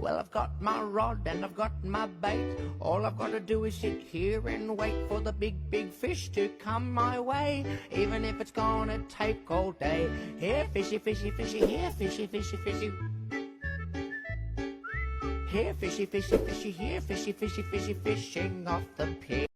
Well, I've got my rod and I've got my bait. All I've got to do is sit here and wait for the big, big fish to come my way, even if it's gonna take all day. Here, fishy, fishy, fishy, here, fishy, fishy, fishy. Here, fishy, fishy, fishy, here, fishy, fishy, fishy, fishing off the pier.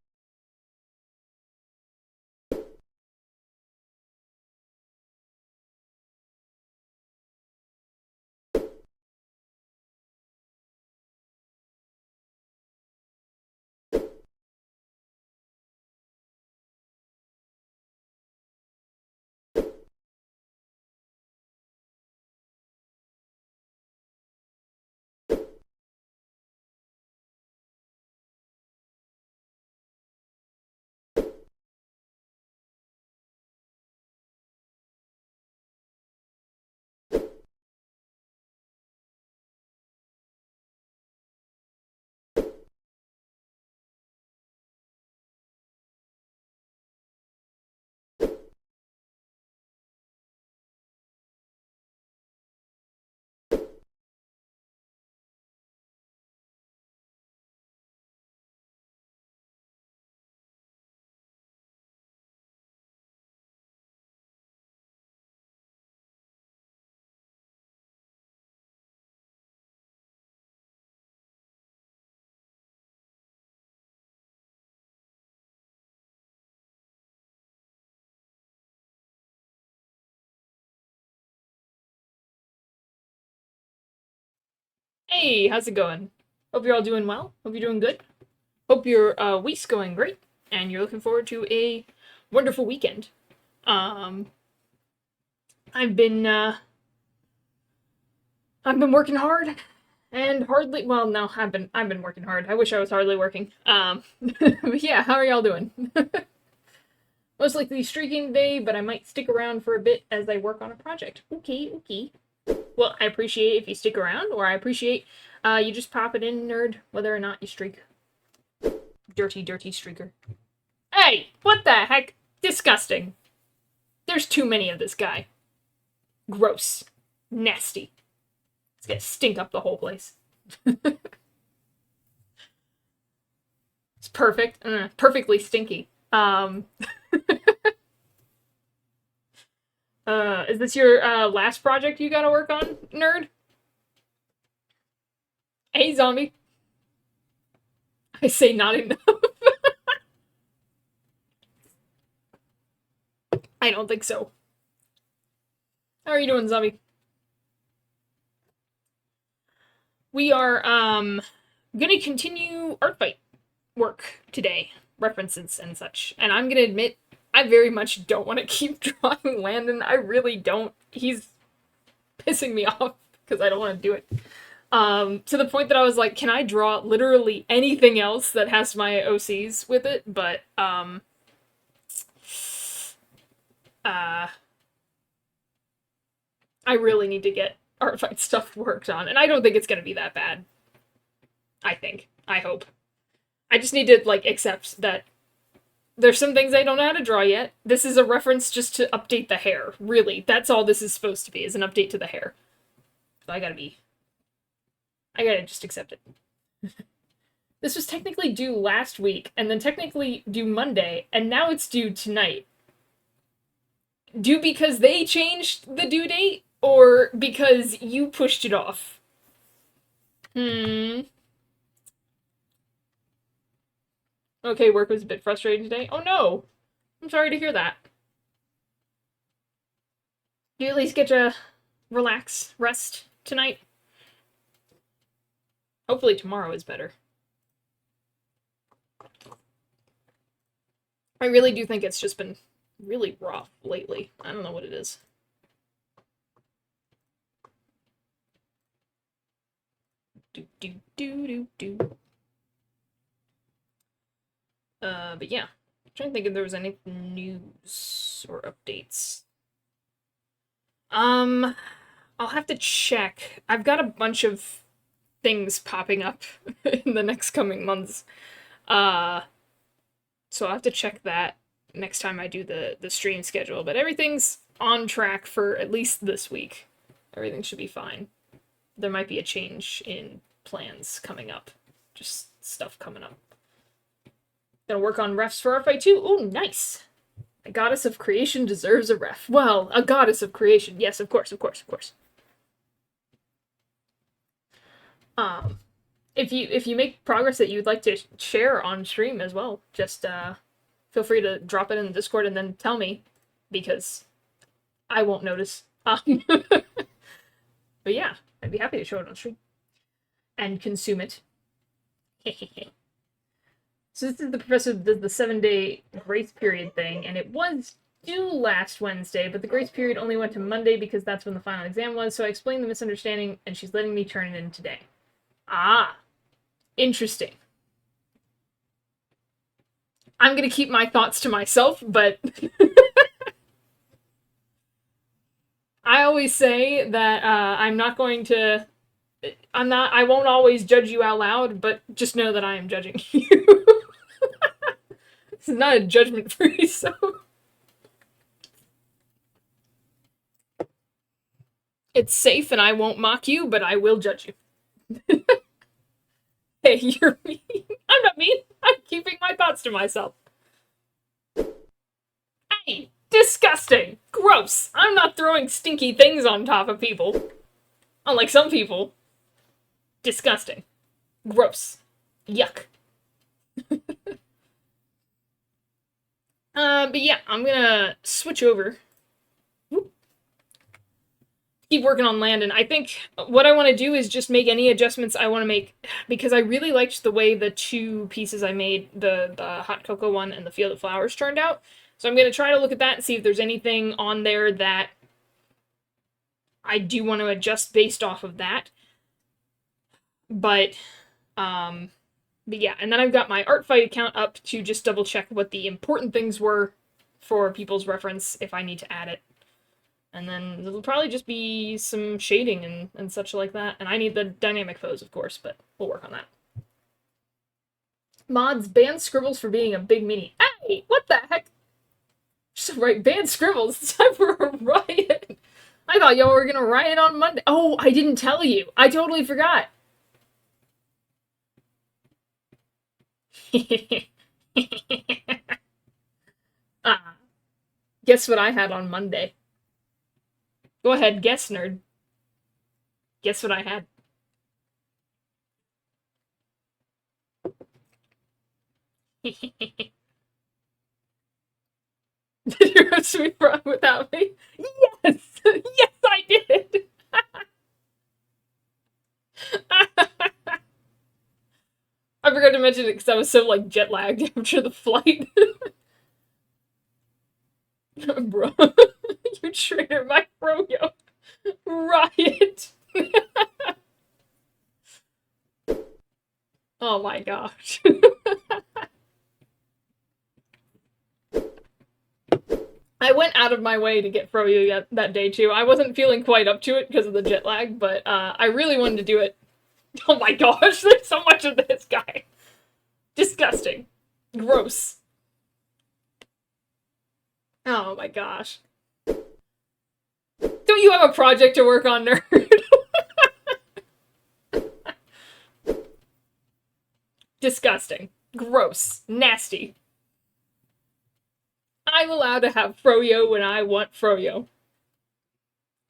Hey, how's it going? Hope you're all doing well. Hope you're doing good. Hope your week's going great, and you're looking forward to a wonderful weekend. Um, I've been I've been working hard, and hardly. Well, no, I've been working hard. I wish I was hardly working. But yeah, how are y'all doing? Most likely streaking today, but I might stick around for a bit as I work on a project. Okay, okay. Well, I appreciate if you stick around, or I appreciate you just pop it in, nerd, whether or not you streak. Dirty, dirty streaker. Hey, what the heck? Disgusting. There's too many of this guy. Gross. Nasty. It's gonna stink up the whole place. It's perfect. Perfectly stinky. Is this your last project you gotta work on, nerd? Hey, zombie. I say not enough. I don't think so. How are you doing, zombie? We are gonna continue art fight work today, references and such. And I'm gonna admit, I very much don't want to keep drawing Landon. I really don't. He's pissing me off because I don't want to do it. To the point that I was like, can I draw literally anything else that has my OCs with it? But I really need to get art fight stuff worked on, and I don't think it's gonna be that bad. I think. I hope. I just need to, like, accept that there's some things I don't know how to draw yet. This is a reference just to update the hair. Really. That's all this is supposed to be, is an update to the hair. So I gotta just accept it. This was technically due last week, and then technically due Monday, and now it's due tonight. Due because they changed the due date, or because you pushed it off? Okay, work was a bit frustrating today. Oh no! I'm sorry to hear that. You at least get to relax, rest tonight? Hopefully tomorrow is better. I really do think it's just been really rough lately. I don't know what it is. Do do do do do. But yeah. I'm trying to think if there was any news or updates. I'll have to check. I've got a bunch of things popping up in the next coming months. So I'll have to check that next time I do the stream schedule. But everything's on track for at least this week. Everything should be fine. There might be a change in plans coming up. Just stuff coming up. Gonna work on refs for RFI 2. Oh, nice! A goddess of creation deserves a ref. Well, a goddess of creation. Yes, of course, of course, of course. If you make progress that you'd like to share on stream as well, just feel free to drop it in the Discord and then tell me, because I won't notice. But yeah, I'd be happy to show it on stream and consume it. So this is the professor does the 7-day grace period thing, and it was due last Wednesday, but the grace period only went to Monday because that's when the final exam was, so I explained the misunderstanding, and she's letting me turn it in today. Ah, interesting. I'm gonna keep my thoughts to myself, but I always say that I won't always judge you out loud, but just know that I am judging you. This is not a judgment-free zone. It's safe and I won't mock you, but I will judge you. Hey, you're mean. I'm not mean. I'm keeping my thoughts to myself. Hey, disgusting. Gross. I'm not throwing stinky things on top of people. Unlike some people. Disgusting. Gross. Yuck. But yeah, I'm gonna switch over. Whoop. Keep working on Landon. I think what I want to do is just make any adjustments I want to make, because I really liked the way the two pieces I made, the hot cocoa one and the Field of Flowers, turned out. So I'm going to try to look at that and see if there's anything on there that I do want to adjust based off of that. But yeah, and then I've got my Artfight account up to just double check what the important things were for people's reference if I need to add it. And then it'll probably just be some shading and such like that. And I need the dynamic pose, of course, but we'll work on that. Mods, ban Scribbles for being a big meanie. Hey, what the heck? So right, ban Scribbles. It's time for a riot. I thought y'all were gonna riot on Monday. Oh, I didn't tell you. I totally forgot. Guess what I had on Monday? Go ahead, guess, nerd. Guess what I had? Did you have sweet frog without me? Yes! Yes, I did! I forgot to mention it because I was so, like, jet-lagged after the flight. Bro, you triggered my froyo. Riot! Oh my gosh. I went out of my way to get froyo that day too. I wasn't feeling quite up to it because of the jet lag, but I really wanted to do it. Oh my gosh, there's so much of this guy. Disgusting. Gross. Oh my gosh. Don't you have a project to work on, nerd? Disgusting. Gross. Nasty. I'm allowed to have froyo when I want froyo.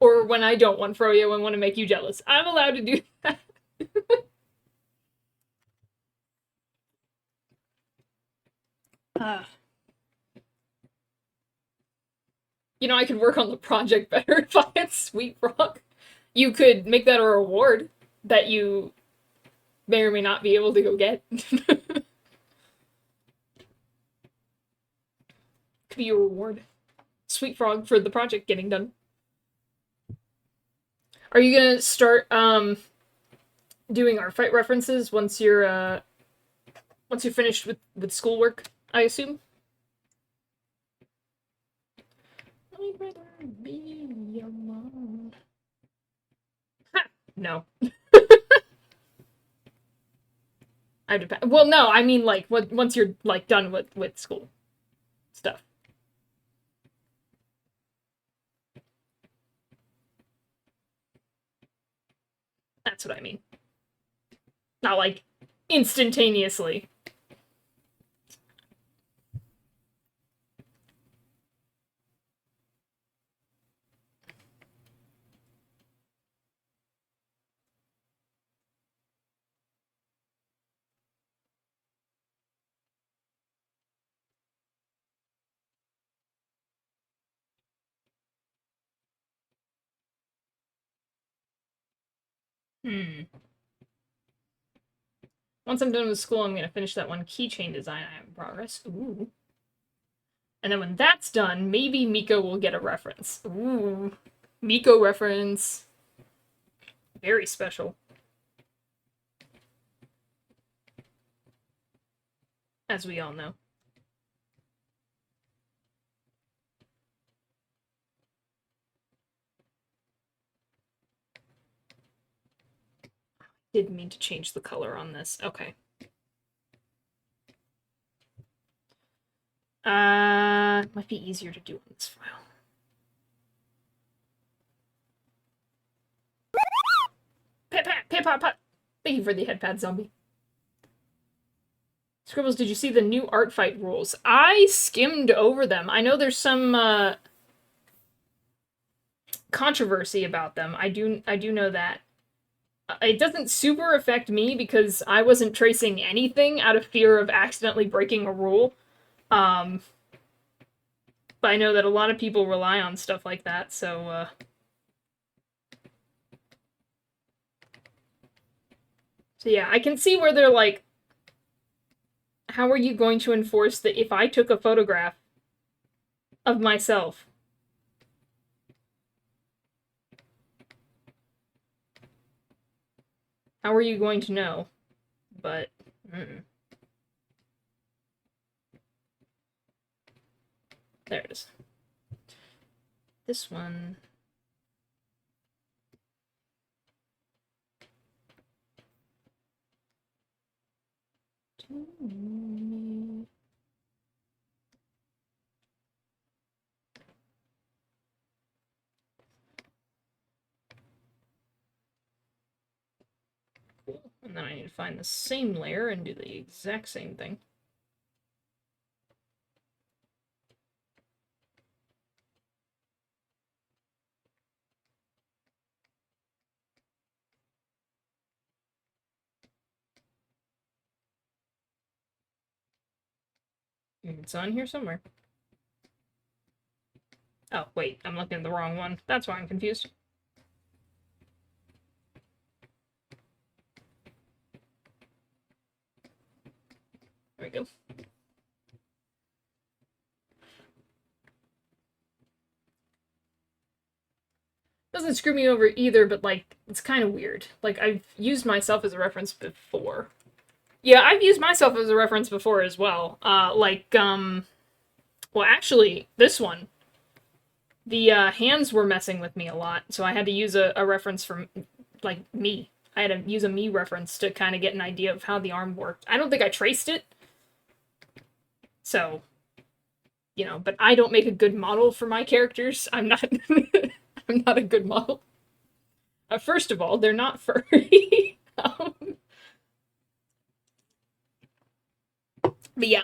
Or when I don't want froyo and want to make you jealous. I'm allowed to do that. You know, I could work on the project better if I had Sweet Frog. You could make that a reward that you may or may not be able to go get. Could be a reward. Sweet Frog for the project getting done. Are you gonna start doing our fight references once you're finished with schoolwork, I assume? I'd rather be your mom. Ha! No. Well, no, I mean, like, once you're, like, done with school stuff. That's what I mean. Not like instantaneously. Once I'm done with school, I'm gonna finish that one keychain design I have in progress. Ooh. And then when that's done, maybe Miko will get a reference. Ooh. Miko reference. Very special. As we all know. Didn't mean to change the color on this. Okay. Might be easier to do on this file. Pat, pat, pat, pat, pat. Thank you for the headpad, zombie. Scribbles, did you see the new art fight rules? I skimmed over them. I know there's some controversy about them. I do know that. It doesn't super affect me because I wasn't tracing anything out of fear of accidentally breaking a rule. But I know that a lot of people rely on stuff like that, so so yeah, I can see where they're like, how are you going to enforce that if I took a photograph of myself? How are you going to know? But, there it is. This one. Cool. And then I need to find the same layer and do the exact same thing. It's on here somewhere. Oh, wait, I'm looking at the wrong one. That's why I'm confused. There we go. Doesn't screw me over either, but, like, it's kind of weird. Like, I've used myself as a reference before. Yeah, I've used myself as a reference before as well. Well, actually, this one. The hands were messing with me a lot, so I had to use a reference from, like, me. I had to use a me reference to kind of get an idea of how the arm worked. I don't think I traced it. So, you know, but I don't make a good model for my characters. I'm not I'm not a good model. First of all, they're not furry. But yeah.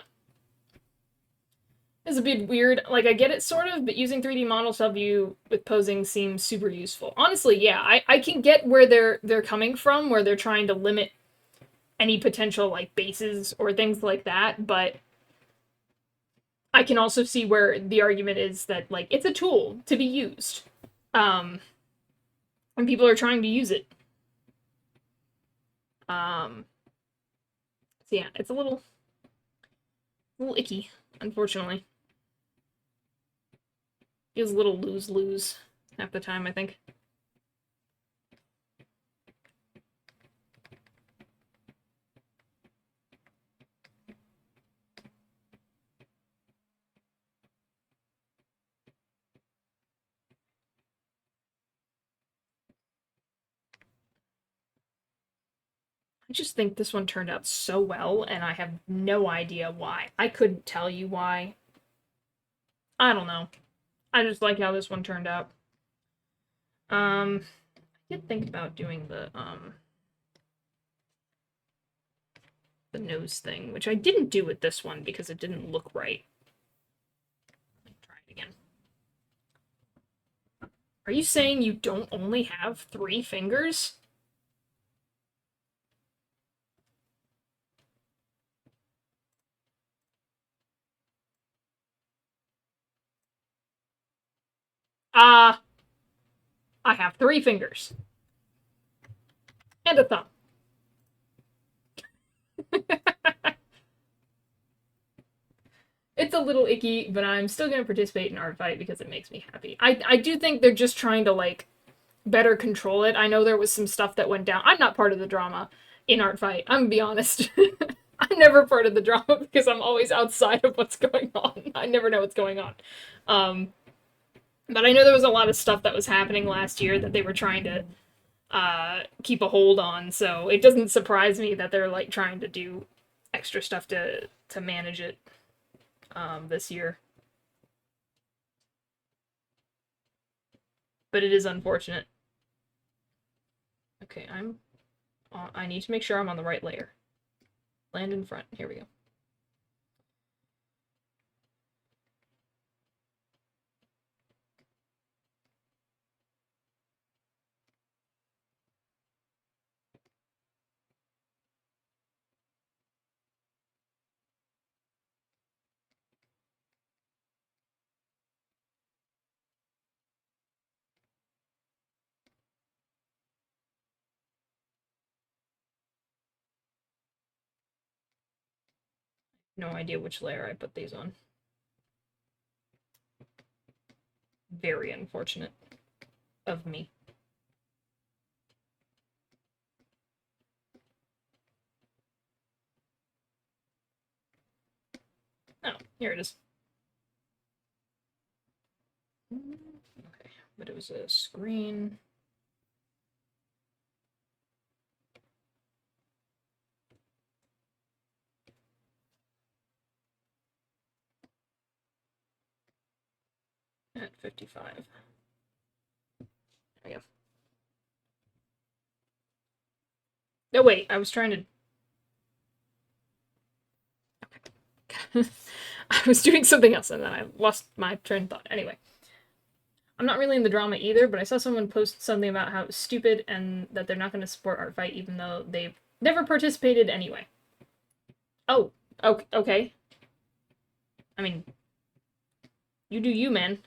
It's a bit weird. Like, I get it sort of, but using 3D models help you with posing seems super useful. Honestly, yeah, I can get where they're coming from, where they're trying to limit any potential, like, bases or things like that, but I can also see where the argument is that, like, it's a tool to be used. And people are trying to use it. So yeah, it's a little icky, unfortunately. Feels a little lose-lose half the time, I think. I just think this one turned out so well, and I have no idea why. I couldn't tell you why. I don't know. I just like how this one turned out. I did think about doing the, the nose thing, which I didn't do with this one because it didn't look right. Let me try it again. Are you saying you don't only have 3 fingers? I have 3 fingers. And a thumb. It's a little icky, but I'm still going to participate in Art Fight because it makes me happy. I do think they're just trying to, like, better control it. I know there was some stuff that went down. I'm not part of the drama in Art Fight. I'm gonna be honest. I'm never part of the drama because I'm always outside of what's going on. I never know what's going on. But I know there was a lot of stuff that was happening last year that they were trying to keep a hold on, so it doesn't surprise me that they're like trying to do extra stuff to manage it this year. But it is unfortunate. Okay, I need to make sure I'm on the right layer. Land in front. Here we go. No idea which layer I put these on. Very unfortunate of me. Oh, here it is. Okay, but it was a screen. At 55. There we go. No, wait, I was trying to... Okay. I was doing something else and then I lost my train of thought. Anyway. I'm not really in the drama either, but I saw someone post something about how it was stupid and that they're not going to support Art Fight even though they've never participated anyway. Oh, okay. I mean, you do you, man.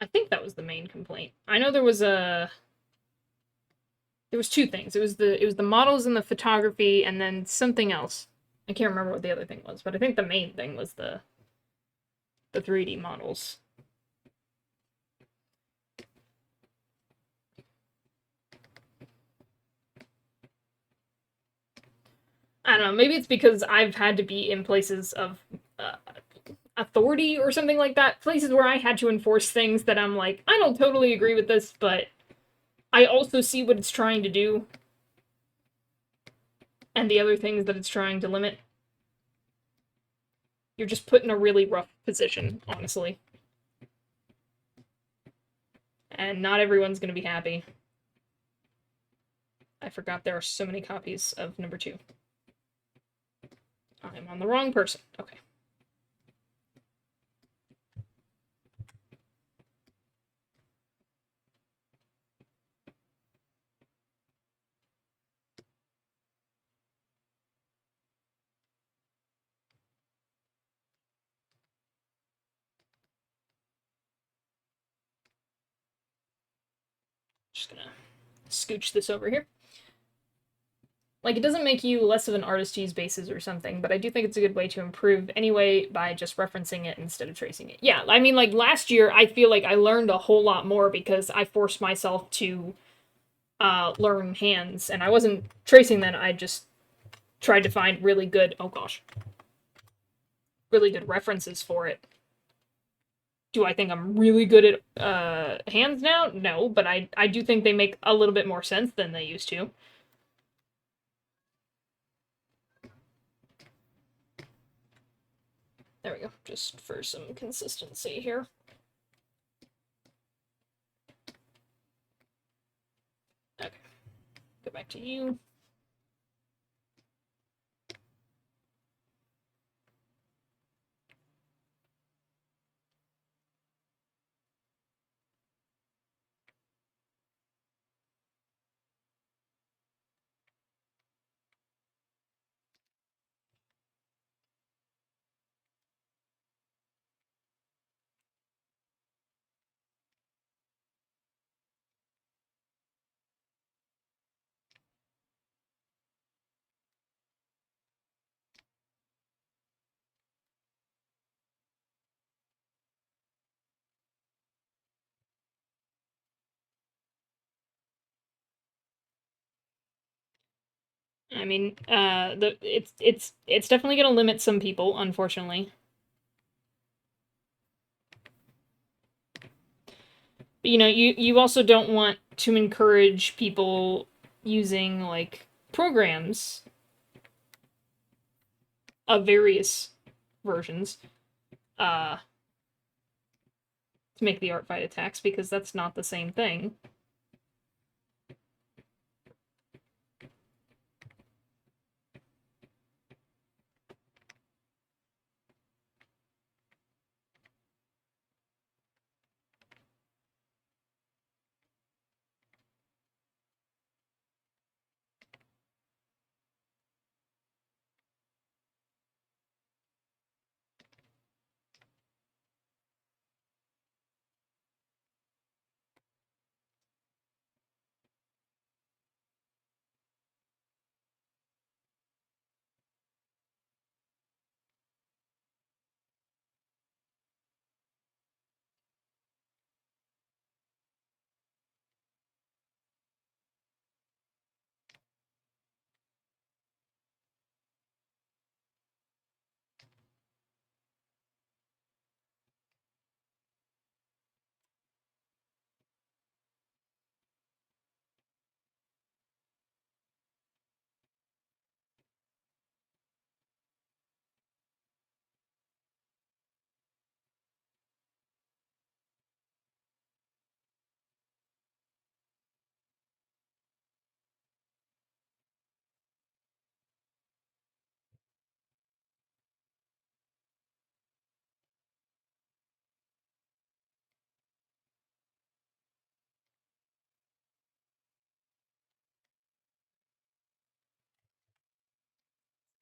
I think that was the main complaint. I know there was 2 things. It was the models and the photography and then something else. I can't remember what the other thing was, but I think the main thing was the 3D models. I don't know, maybe it's because I've had to be in places of authority or something like that. Places where I had to enforce things that I'm like, I don't totally agree with this, but I also see what it's trying to do. And the other things that it's trying to limit. You're just put in a really rough position, honestly. And not everyone's gonna be happy. I forgot there are so many copies of number 2. I'm on the wrong person. Okay. just gonna scooch this over here. Like, it doesn't make you less of an artist to use bases or something, but I do think it's a good way to improve anyway by just referencing it instead of tracing it. Yeah, I mean, like, last year, I feel like I learned a whole lot more because I forced myself to learn hands, and I wasn't tracing them, I just tried to find really good, oh gosh, really good references for it. Do I think I'm really good at hands now? No, but I do think they make a little bit more sense than they used to. There we go, just for some consistency here. Okay, go back to you. I mean, it's definitely gonna limit some people, unfortunately. But, you know, you also don't want to encourage people using, like, programs of various versions, to make the art fight attacks, because that's not the same thing.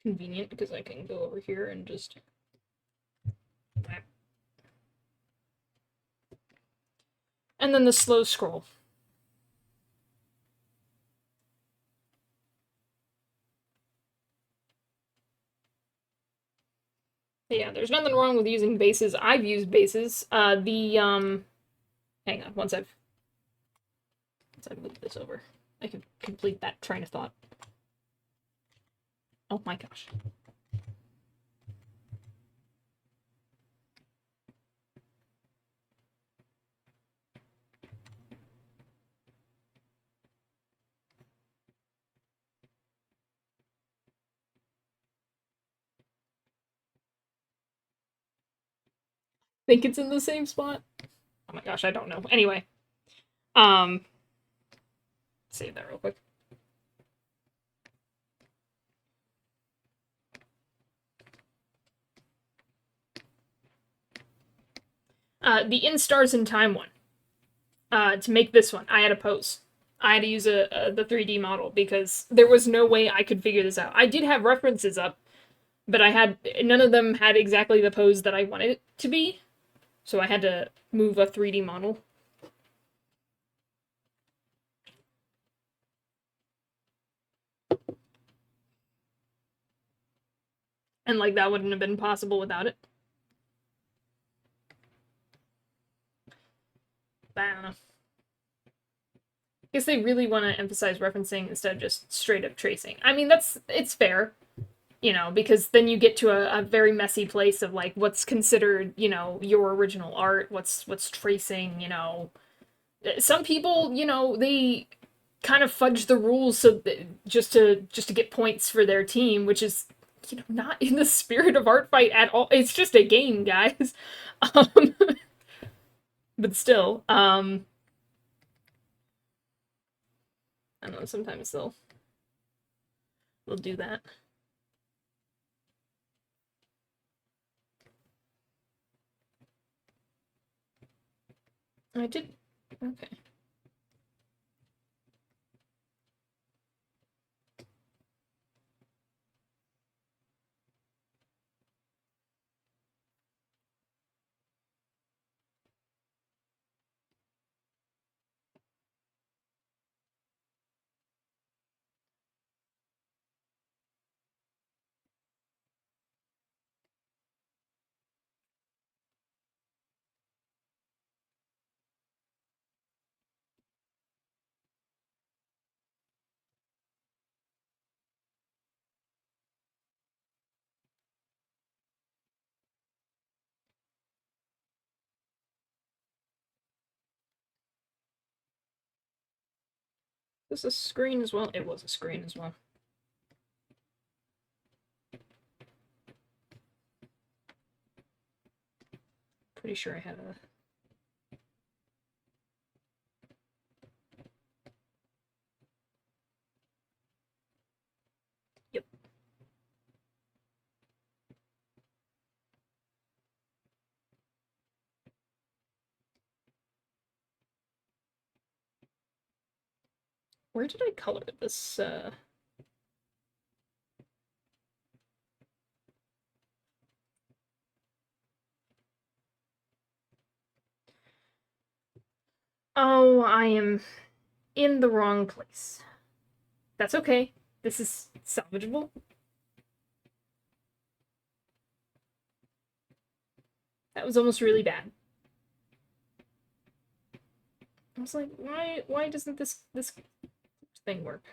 Convenient, because I can go over here and just... And then the slow scroll. Yeah, there's nothing wrong with using bases. I've used bases. Hang on, once I've moved this over, I can complete that train of thought. Oh my gosh. Think it's in the same spot? Oh my gosh, I don't know. Anyway. Save that real quick. The In Stars in Time one. To make this one, I had to pose. I had to use the 3D model because there was no way I could figure this out. I did have references up, but none of them had exactly the pose that I wanted it to be, so I had to move a 3D model. And, like, that wouldn't have been possible without it. But I don't know. I guess they really want to emphasize referencing instead of just straight up tracing. I mean, it's fair, you know, because then you get to a very messy place of, like, what's considered, you know, your original art, what's tracing, you know. Some people, you know, they kind of fudge the rules so just to get points for their team, which is, you know, not in the spirit of Art Fight at all. It's just a game, guys. Um, but still, I don't know, sometimes they'll do that. I did, okay. This is a screen as well? It was a screen as well. Pretty sure I had a... Yep. Where did I color this, Oh, I am in the wrong place. That's okay. This is salvageable. That was almost really bad. I was like, why doesn't this thing work?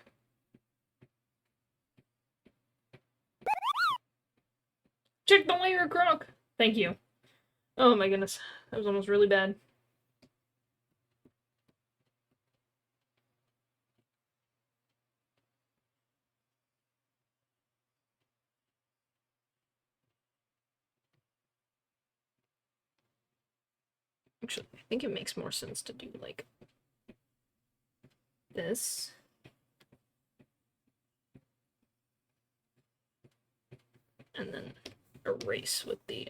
Check the layer, Croc! Thank you. Oh my goodness. That was almost really bad. Actually, I think it makes more sense to do, like, this. And then erase with the,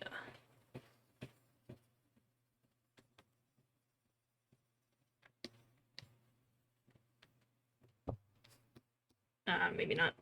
maybe not.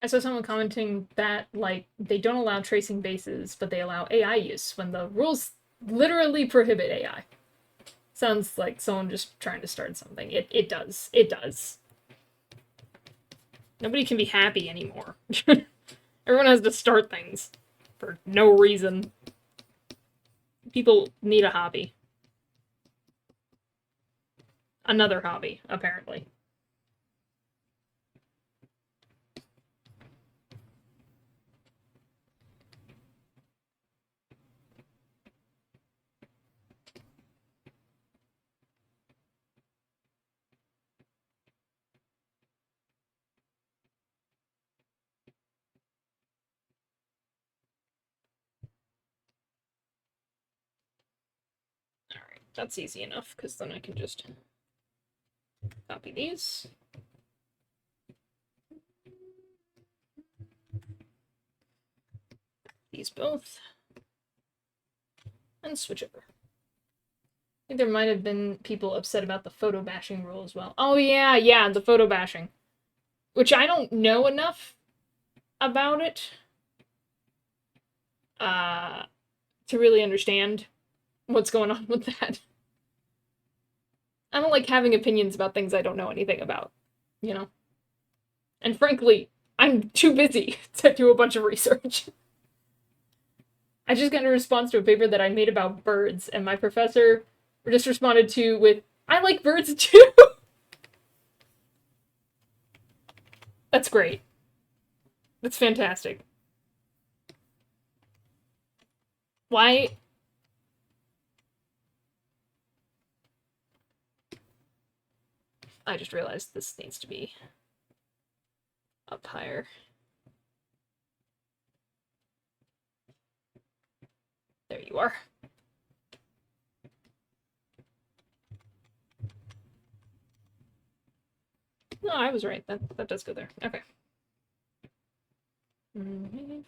I saw someone commenting that, like, they don't allow tracing bases, but they allow AI use when the rules literally prohibit AI. Sounds like someone just trying to start something. It does. It does. Nobody can be happy anymore. Everyone has to start things for no reason. People need a hobby. Another hobby, apparently. That's easy enough, because then I can just copy these. These both. And switch over. I think there might have been people upset about the photo bashing rule as well. Oh yeah, the photo bashing. Which I don't know enough about it to really understand what's going on with that. I don't like having opinions about things I don't know anything about, you know? And frankly, I'm too busy to do a bunch of research. I just got a response to a paper that I made about birds, and my professor just responded to with, I like birds too! That's great. That's fantastic. Why? I just realized this needs to be up higher. There you are. No, I was right. That does go there. Okay. Am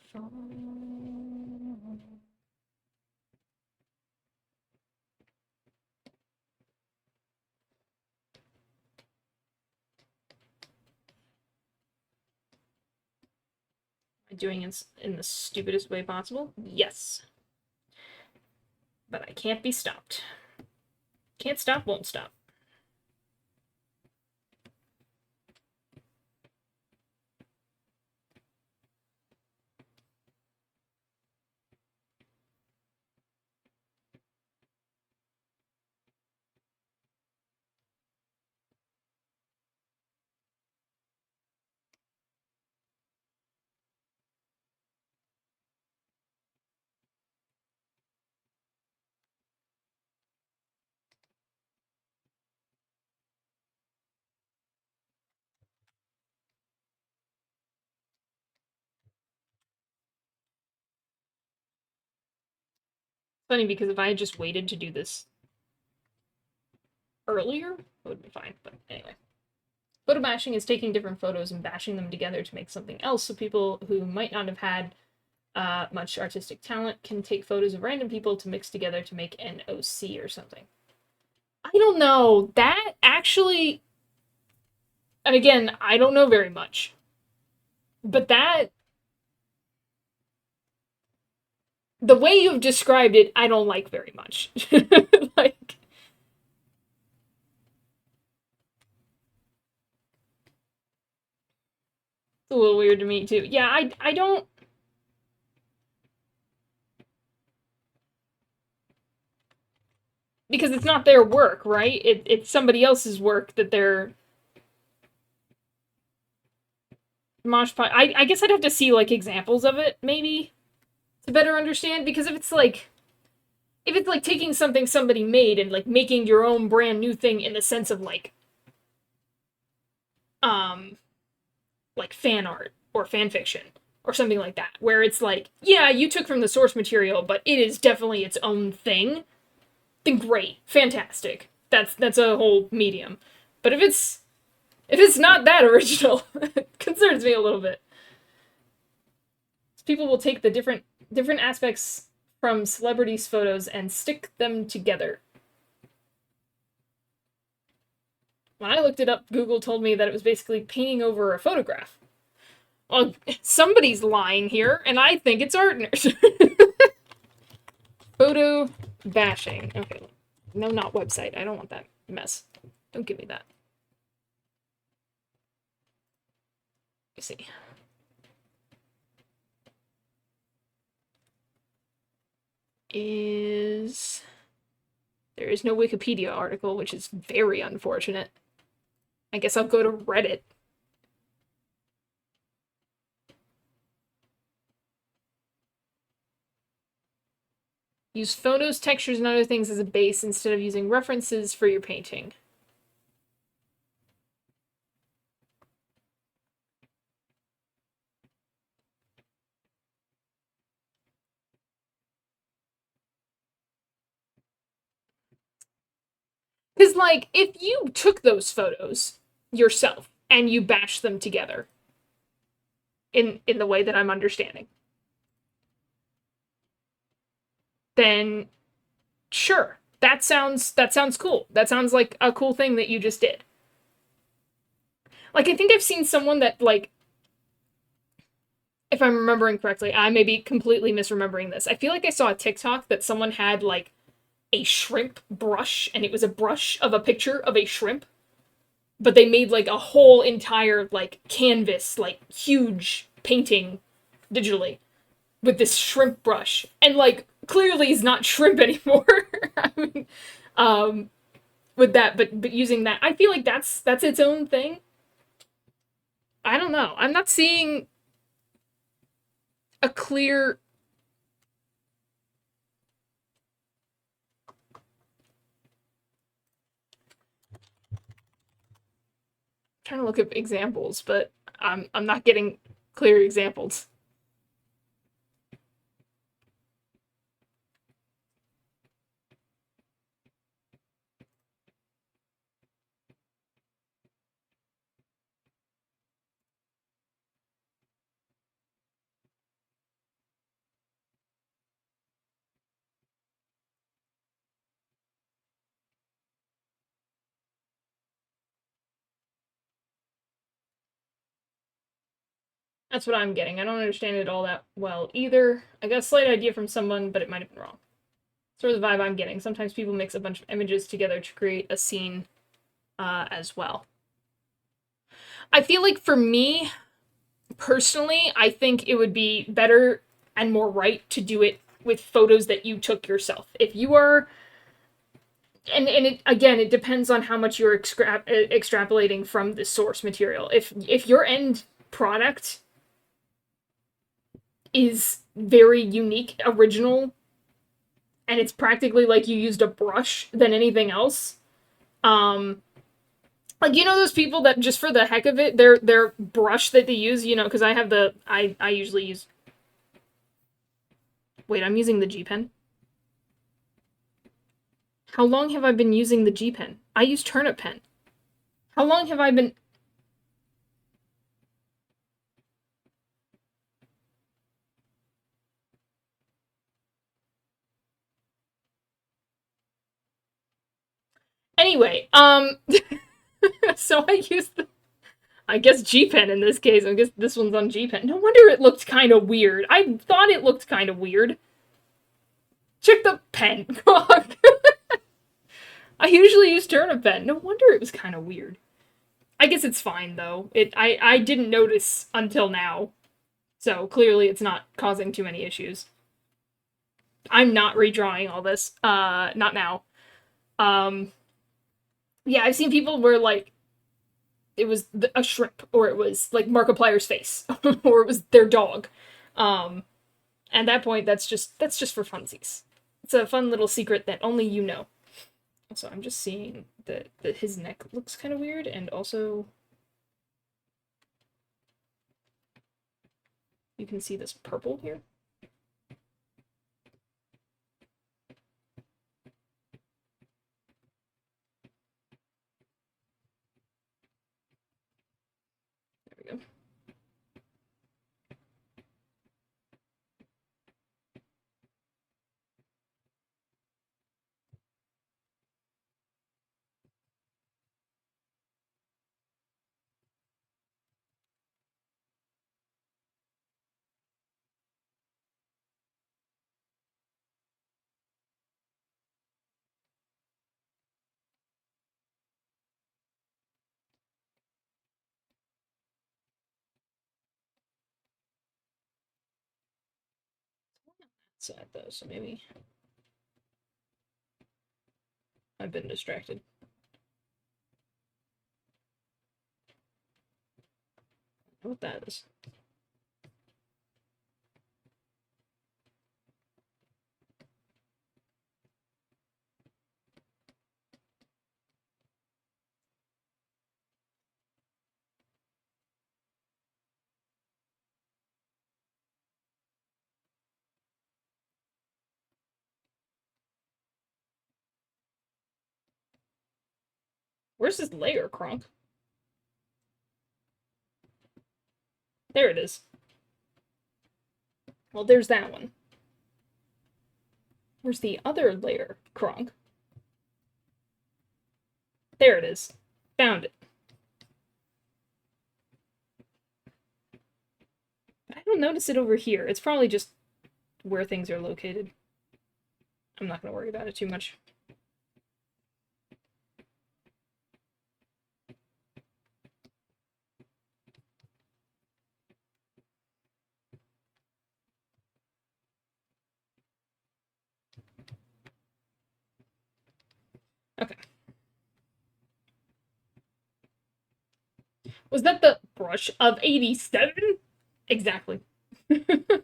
I doing it in the stupidest way possible? Yes. But I can't be stopped. Can't stop, won't stop. Funny because if I had just waited to do this earlier, it would be fine. But anyway. Photo bashing is taking different photos and bashing them together to make something else, so people who might not have had much artistic talent can take photos of random people to mix together to make an OC or something. I don't know. That actually... And again, I don't know very much. But that... The way you've described it, I don't like very much. Like... It's a little weird to me, too. Yeah, I don't... Because it's not their work, right? It's somebody else's work that they're... Mosh pot. I guess I'd have to see, like, examples of it, maybe, to better understand, because if it's like taking something somebody made and like making your own brand new thing in the sense of like fan art or fan fiction or something like that, where it's like, yeah, you took from the source material, but it is definitely its own thing, then great, fantastic. That's a whole medium. But if it's not that original, it concerns me a little bit. People will take the different aspects from celebrities' photos and stick them together. When I looked it up, Google told me that it was basically painting over a photograph. Well, somebody's lying here, and I think it's Artners. Photo bashing. Okay. No, not website. I don't want that mess. Don't give me that. Let me see. There is no Wikipedia article, which is very unfortunate. I guess I'll go to Reddit. Use photos, textures, and other things as a base instead of using references for your painting. Because, like, if you took those photos yourself and you bashed them together in the way that I'm understanding, then sure, that sounds cool. That sounds like a cool thing that you just did. Like, I think I've seen someone that, like, if I'm remembering correctly, I may be completely misremembering this. I feel like I saw a TikTok that someone had like a shrimp brush, and it was a brush of a picture of a shrimp, but they made like a whole entire like canvas, like huge painting digitally with this shrimp brush, and like clearly is not shrimp anymore. I mean, um, with that, but using that, I feel like that's its own thing. I don't know. I'm not seeing a clear. Trying to look at examples, but I'm not getting clear examples. That's what I'm getting. I don't understand it all that well either. I got a slight idea from someone, but it might have been wrong. Sort of the vibe I'm getting. Sometimes people mix a bunch of images together to create a scene as well. I feel like for me, personally, I think it would be better and more right to do it with photos that you took yourself. If you are, and it, again, it depends on how much you're extrapolating from the source material. If your end product is very unique, original, and it's practically like you used a brush than anything else. Like, you know those people that just for the heck of it, their brush that they use, because I have I usually use. Wait, I'm using the G Pen. How long have I been using the G Pen? I use Turnip Pen. How long have I been? Anyway, so I use the I guess G Pen in this case. I guess this one's on G Pen. No wonder it looked kind of weird. I thought it looked kind of weird. Check the pen. I usually use Turnip Pen. No wonder it was kind of weird. I guess it's fine though. I didn't notice until now. So clearly it's not causing too many issues. I'm not redrawing all this. Not now. Um yeah, I've seen people where like it was a shrimp, or it was like Markiplier's face, or it was their dog. Um at that point that's just for funsies. It's a fun little secret that only you know. So I'm just seeing that his neck looks kind of weird, and also you can see this purple here. There we go. Side though, so maybe I've been distracted. What that is. Where's this layer, Kronk? There it is. Well, there's that one. Where's the other layer, Kronk? There it is. Found it. But I don't notice it over here. It's probably just where things are located. I'm not going to worry about it too much. Okay. Was that the brush of 87? Exactly. The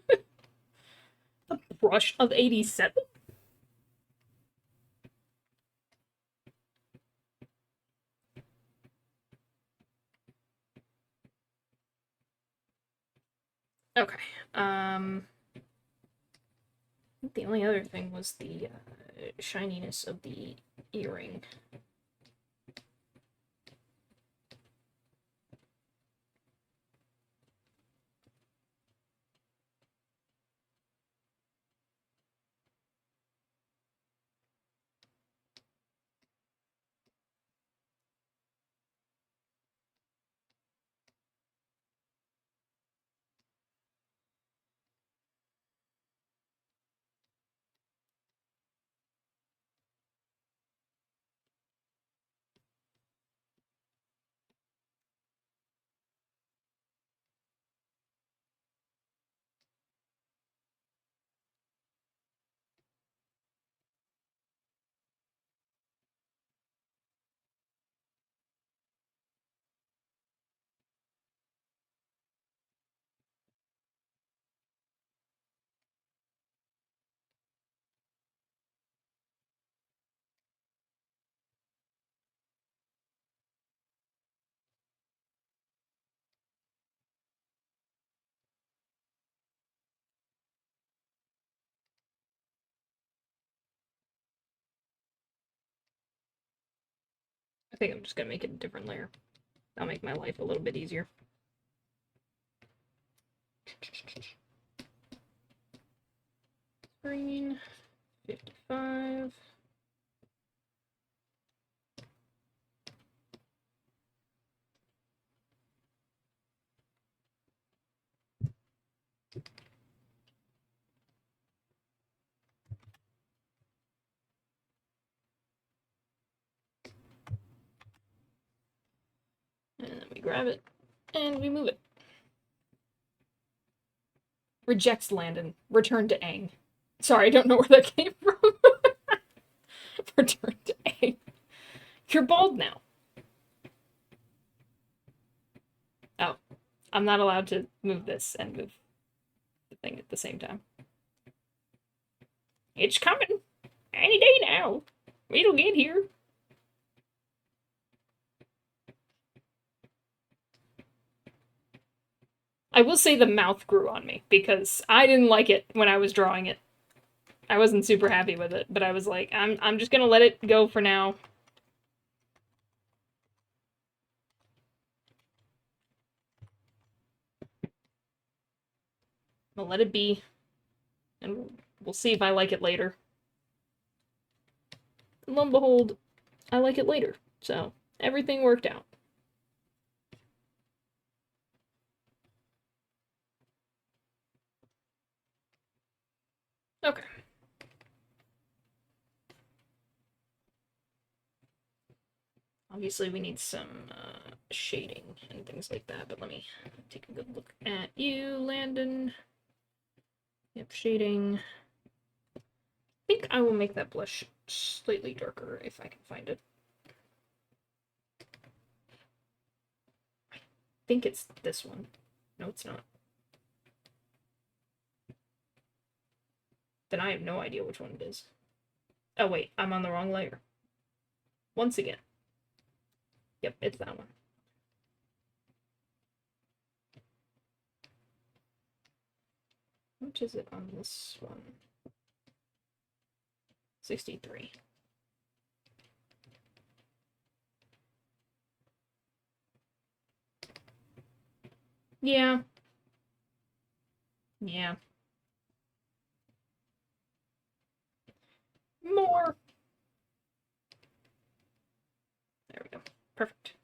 brush of 87? Okay. The only other thing was the shininess of the earring. I think I'm just gonna make it a different layer. That'll make my life a little bit easier. Green, 55. And then we grab it, and we move it. Rejects Landon. Return to Aang. Sorry, I don't know where that came from. Return to Aang. You're bald now. Oh, I'm not allowed to move this and move the thing at the same time. It's coming. Any day now. It'll get here. I will say the mouth grew on me because I didn't like it when I was drawing it. I wasn't super happy with it, but I was like, I'm just gonna let it go for now. I'll let it be, and we'll see if I like it later. And lo and behold, I like it later. So everything worked out. Okay. Obviously, we need some shading and things like that, but let me take a good look at you, Landon. Yep, shading. I think I will make that blush slightly darker if I can find it. I think it's this one. No, it's not. Then I have no idea which one it is. Oh wait, I'm on the wrong layer. Once again. Yep, it's that one. Which is it on this one? 63. Yeah. Yeah. More. There we go. Perfect.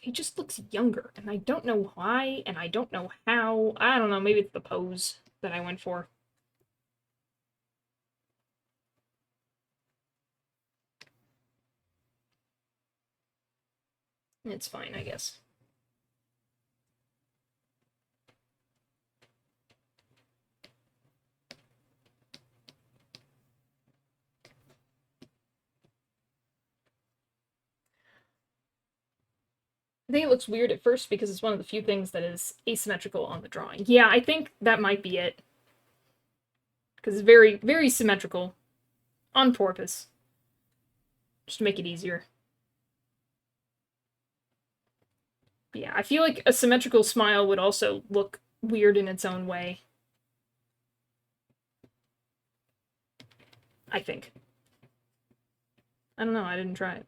He just looks younger, and I don't know why, and I don't know how. I don't know, maybe it's the pose that I went for. It's fine, I guess. I think it looks weird at first because it's one of the few things that is asymmetrical on the drawing. Yeah, I think that might be it. Because it's very, very symmetrical. On purpose. Just to make it easier. But yeah, I feel like a symmetrical smile would also look weird in its own way. I think. I don't know, I didn't try it.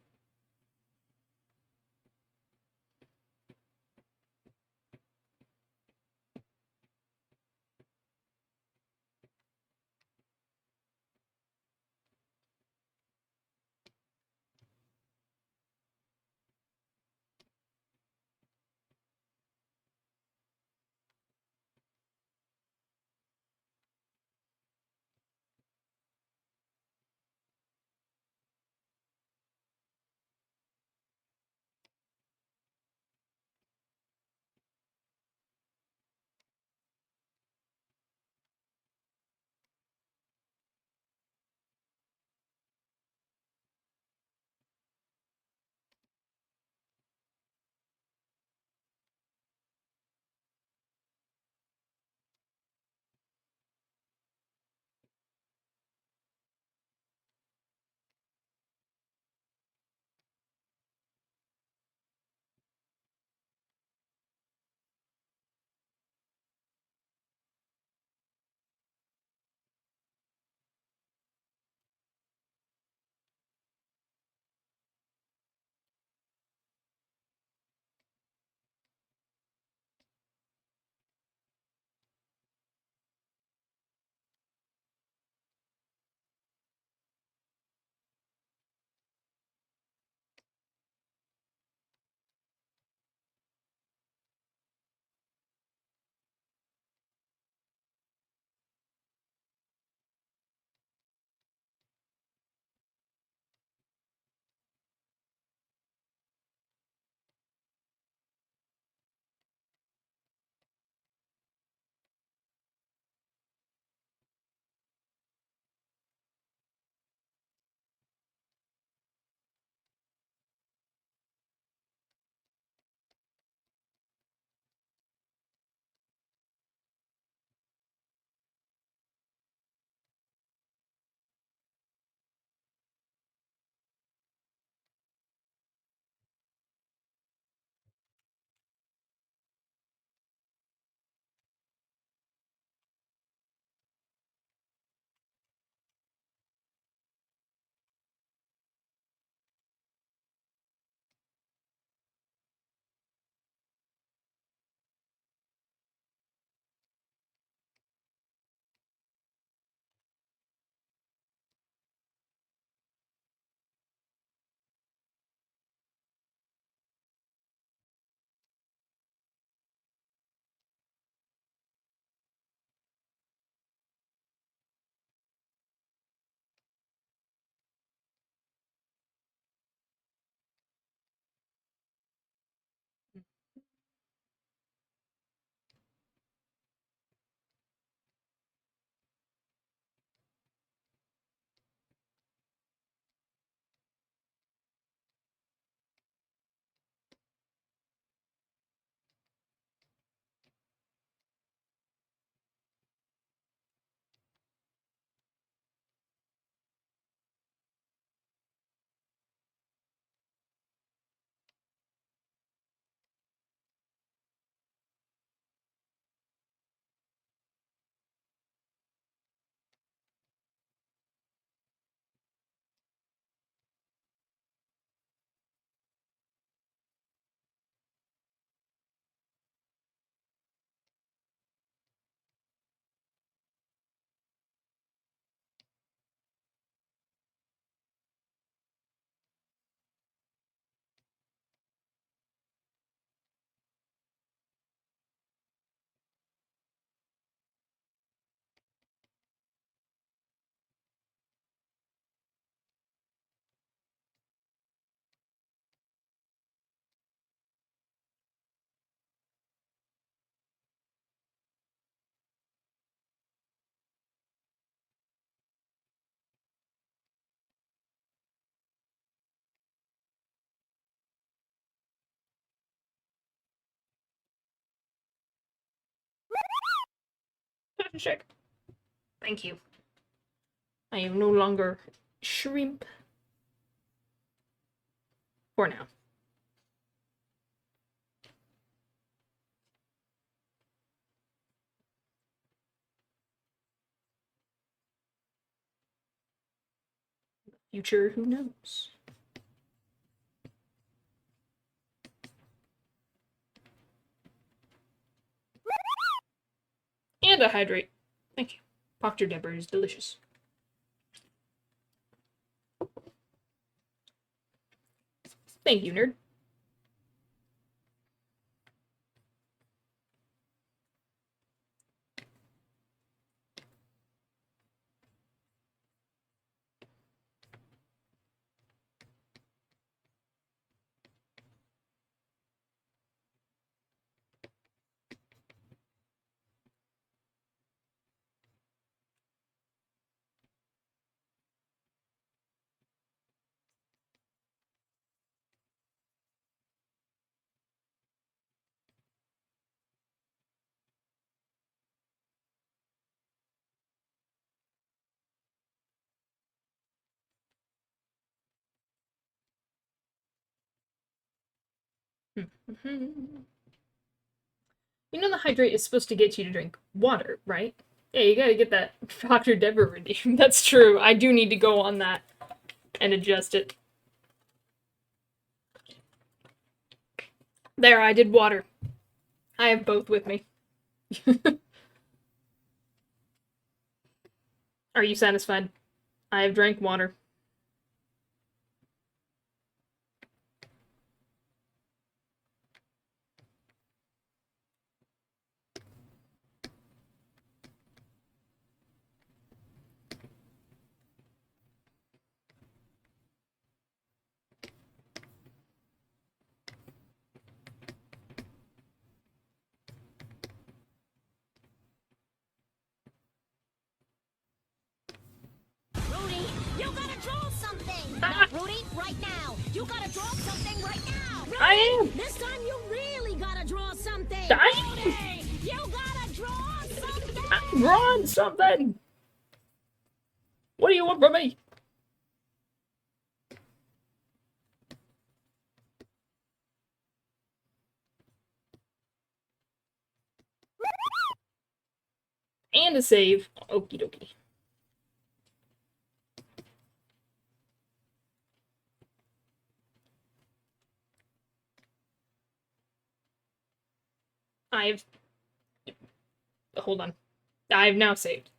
check. Thank you. I am no longer shrimp. For now. Future, who knows? And a hydrate. Thank you. Dr. Deborah is delicious. Thank you, nerd. You know the hydrate is supposed to get you to drink water, right? Yeah, you gotta get that Dr. Deborah redeemed. That's true. I do need to go on that and adjust it. There, I did water. I have both with me. Are you satisfied? I have drank water. Rudy, you gotta draw something! Not Rudy, right now! You gotta draw something right now! Rudy, I am! this time you really gotta draw something! I Rudy, you gotta draw something! I'm drawing something! What do you want from me? And a save. Okie dokie. I've... Hold on. I've now saved.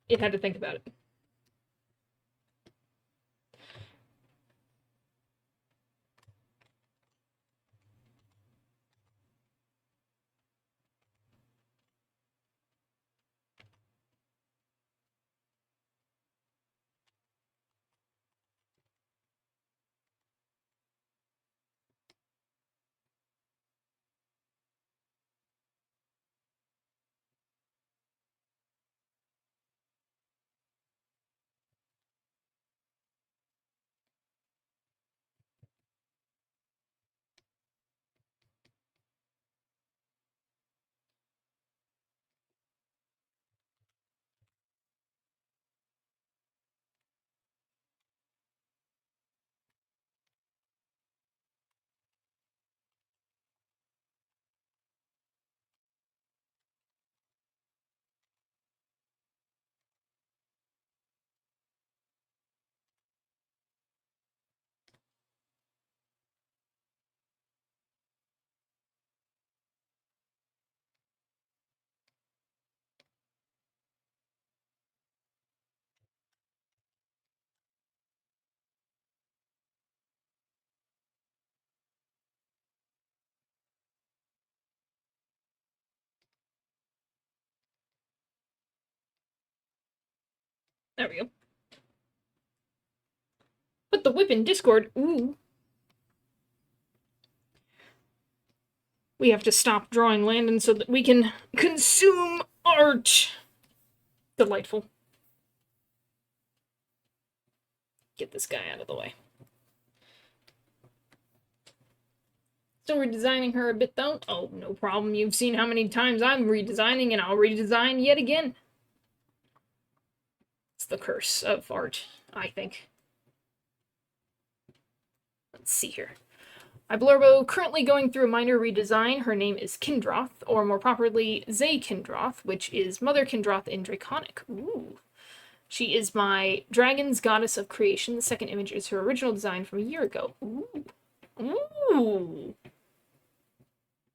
It had to think about it. There we go. Put the whip in Discord. Ooh. We have to stop drawing Landon so that we can consume art. Delightful. Get this guy out of the way. Still redesigning her a bit, though. Oh, no problem. You've seen how many times I'm redesigning, and I'll redesign yet again. It's the curse of art, I think. Let's see here. Iblurbo, currently going through a minor redesign. Her name is Kindroth, or more properly, Zay Kindroth, which is Mother Kindroth in Draconic. Ooh. She is my Dragon's Goddess of Creation. The second image is her original design from a year ago. Ooh. Ooh.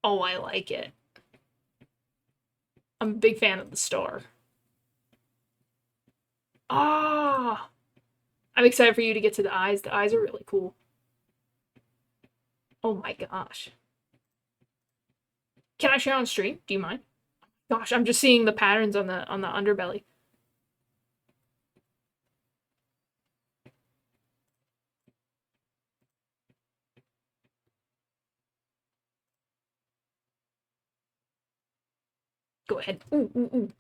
Oh, I like it. I'm a big fan of the star. Ah! I'm excited for you to get to the eyes. The eyes are really cool. Oh my gosh. Can I share on stream? Do you mind? Gosh, I'm just seeing the patterns on the underbelly. Go ahead. Ooh, ooh, ooh.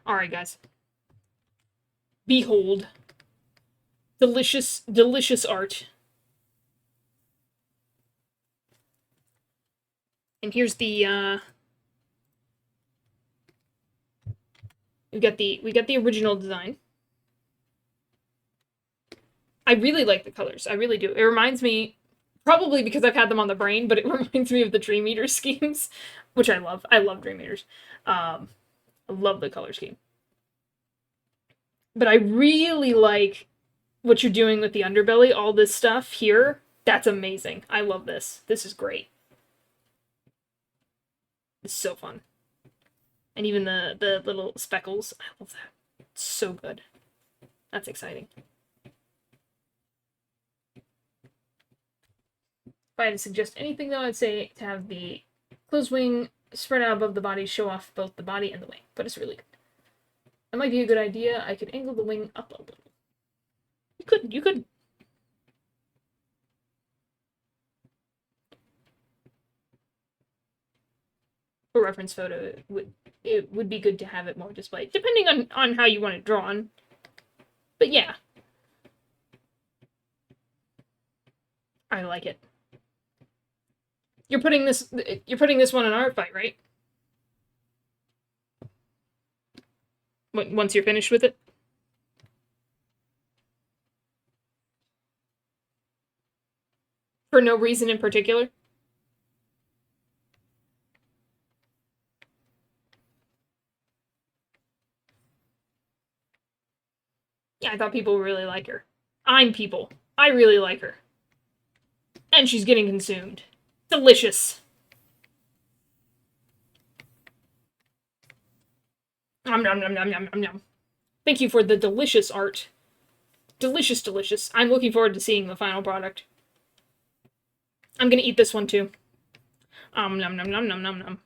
Alright, guys. Behold. Delicious, delicious art. And here's the, we got the original design. I really like the colors. I really do. It reminds me, probably because I've had them on the brain, but it reminds me of the Dream Eater schemes, which I love. I love Dream Eaters. I love the color scheme. But I really like what you're doing with the underbelly, all this stuff here. That's amazing. I love this. This is great. It's so fun. And even the little speckles. I love that. It's so good. That's exciting. If I had to suggest anything, though, I'd say to have the closed wing spread out above the body, show off both the body and the wing. But it's really good. That might be a good idea. I could angle the wing up a little. You could. For reference photo, it would be good to have it more displayed, depending on how you want it drawn. But yeah. I like it. You're putting this one in Art Fight, right? Once you're finished with it? For no reason in particular? Yeah, I thought people really like her. I'm people. I really like her. And she's getting consumed. Delicious. Nom nom nom nom nom nom nom. Thank you for the delicious art. Delicious, delicious. I'm looking forward to seeing the final product. I'm gonna eat this one too. Nom nom nom nom nom nom.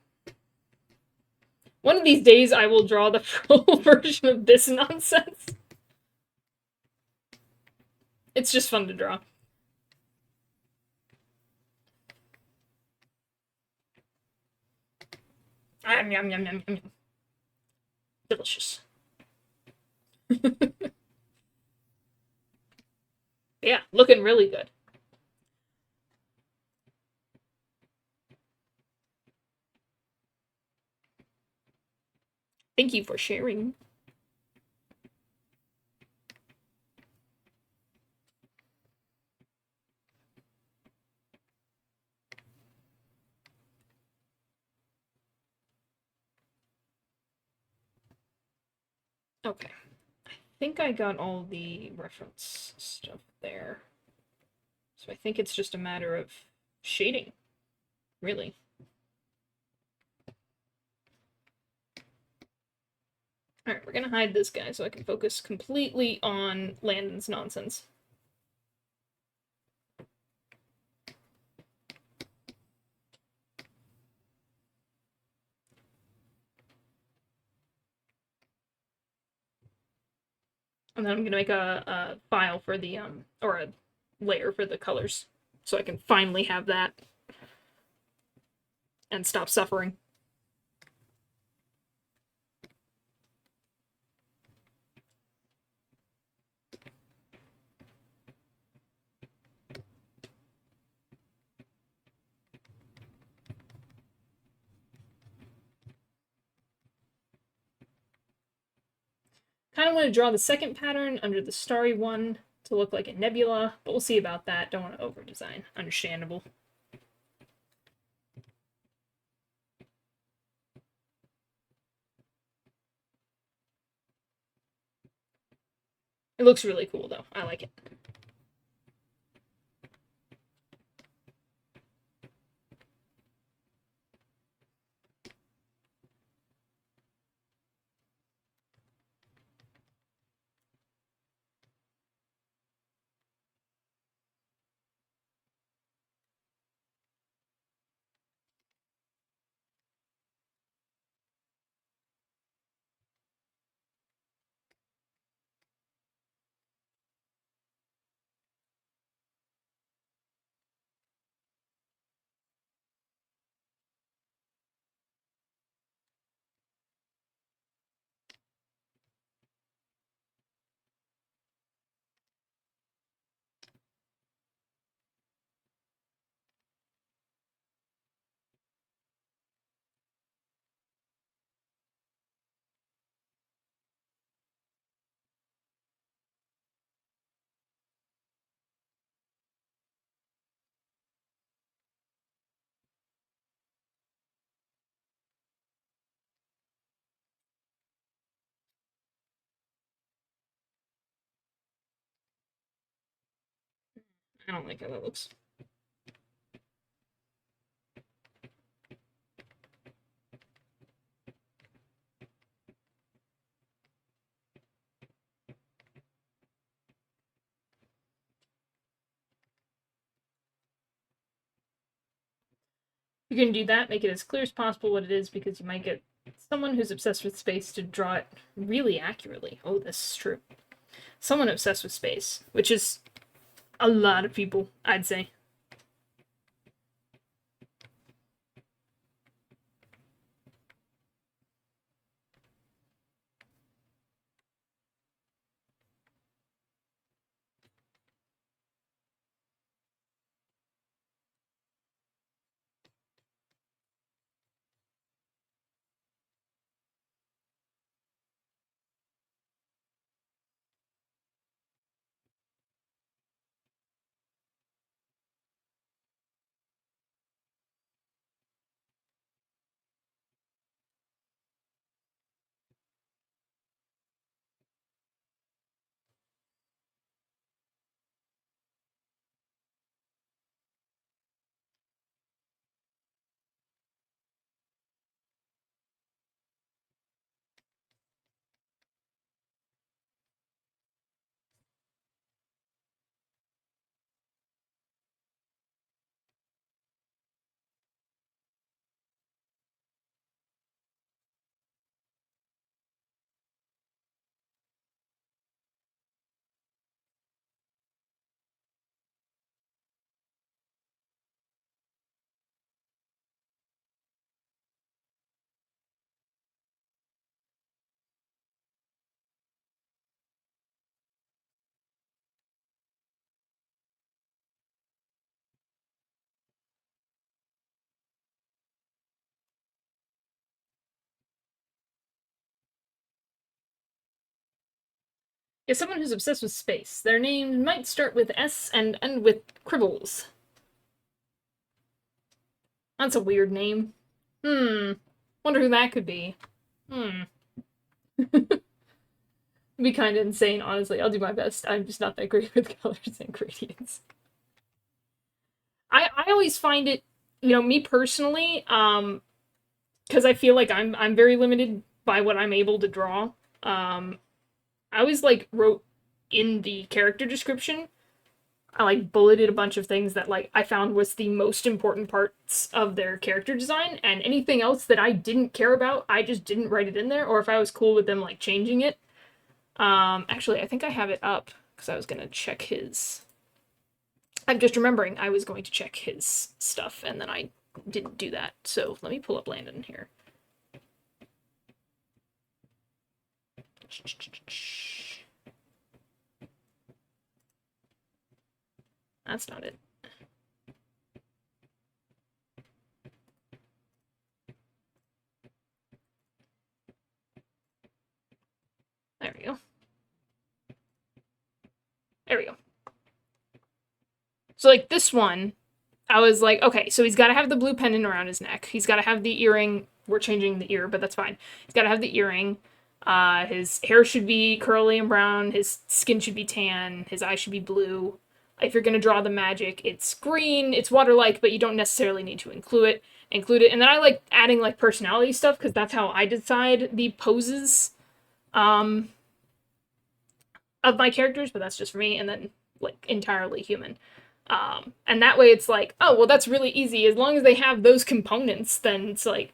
One of these days I will draw the full version of this nonsense. It's just fun to draw. Yum, yum, yum, yum, yum. Delicious. Yeah, looking really good. Thank you for sharing. Okay. I think I got all the reference stuff there. So I think it's just a matter of shading, really. Alright, we're gonna hide this guy so I can focus completely on Landon's nonsense. And then I'm gonna make a file for the, or a layer for the colors. So I can finally have that. And stop suffering. Kind of want to draw the second pattern under the starry one to look like a nebula, but we'll see about that. Don't want to over-design. Understandable. It looks really cool, though. I like it. I don't like how that looks. You're going to do that, make it as clear as possible what it is, because you might get someone who's obsessed with space to draw it really accurately. Oh, this is true. Someone obsessed with space, which is a lot of people, I'd say. Is someone who's obsessed with space. Their name might start with S and end with Cribbles. That's a weird name. Wonder who that could be. It'd be kind of insane, honestly. I'll do my best. I'm just not that great with colors and gradients. I always find it, me personally, because I feel like I'm very limited by what I'm able to draw. I always wrote in the character description, I bulleted a bunch of things that I found was the most important parts of their character design, and anything else that I didn't care about, I just didn't write it in there, or if I was cool with them changing it. Actually, I think I have it up because I was gonna check his. I'm just remembering I was going to check his stuff, and then I didn't do that. So let me pull up Landon here. That's not it. There we go. So, like, this one, I was like, okay, so he's got to have the blue pendant around his neck. He's got to have the earring. We're changing the ear, but that's fine. He's got to have the earring. His hair should be curly and brown. His skin should be tan. His eyes should be blue. If you're gonna draw the magic, it's green. It's water-like, but you don't necessarily need to include it. And then I like adding like personality stuff because that's how I decide the poses of my characters. But that's just for me. And then like entirely human. And that way it's like, oh well, that's really easy. As long as they have those components, then it's like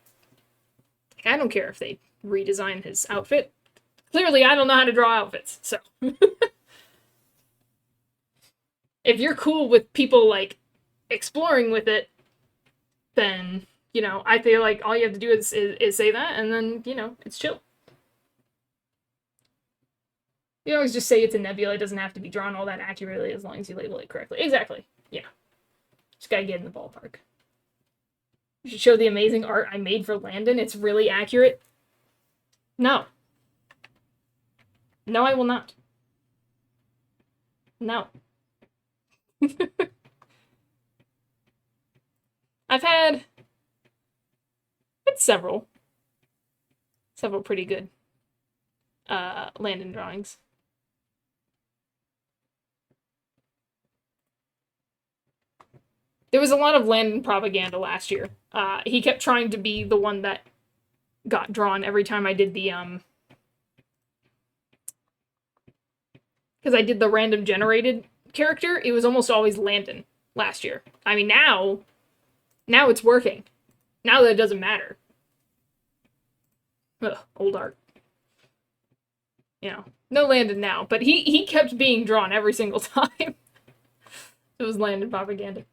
I don't care if they redesign his outfit. Clearly, I don't know how to draw outfits, so. If you're cool with people, like, exploring with it, then, you know, I feel like all you have to do is say that, and then, you know, it's chill. You always just say it's a nebula. It doesn't have to be drawn all that accurately as long as you label it correctly. Exactly. Yeah. Just gotta get in the ballpark. You should show the amazing art I made for Landon. It's really accurate. No. No, I will not. No. I've had several pretty good Landon drawings. There was a lot of Landon propaganda last year. He kept trying to be the one that got drawn every time I did the because I did the random generated character. It was almost always Landon last year. I mean, now it's working. Now that it doesn't matter. Ugh, old art. You know, no Landon now, but he kept being drawn every single time. It was Landon propaganda.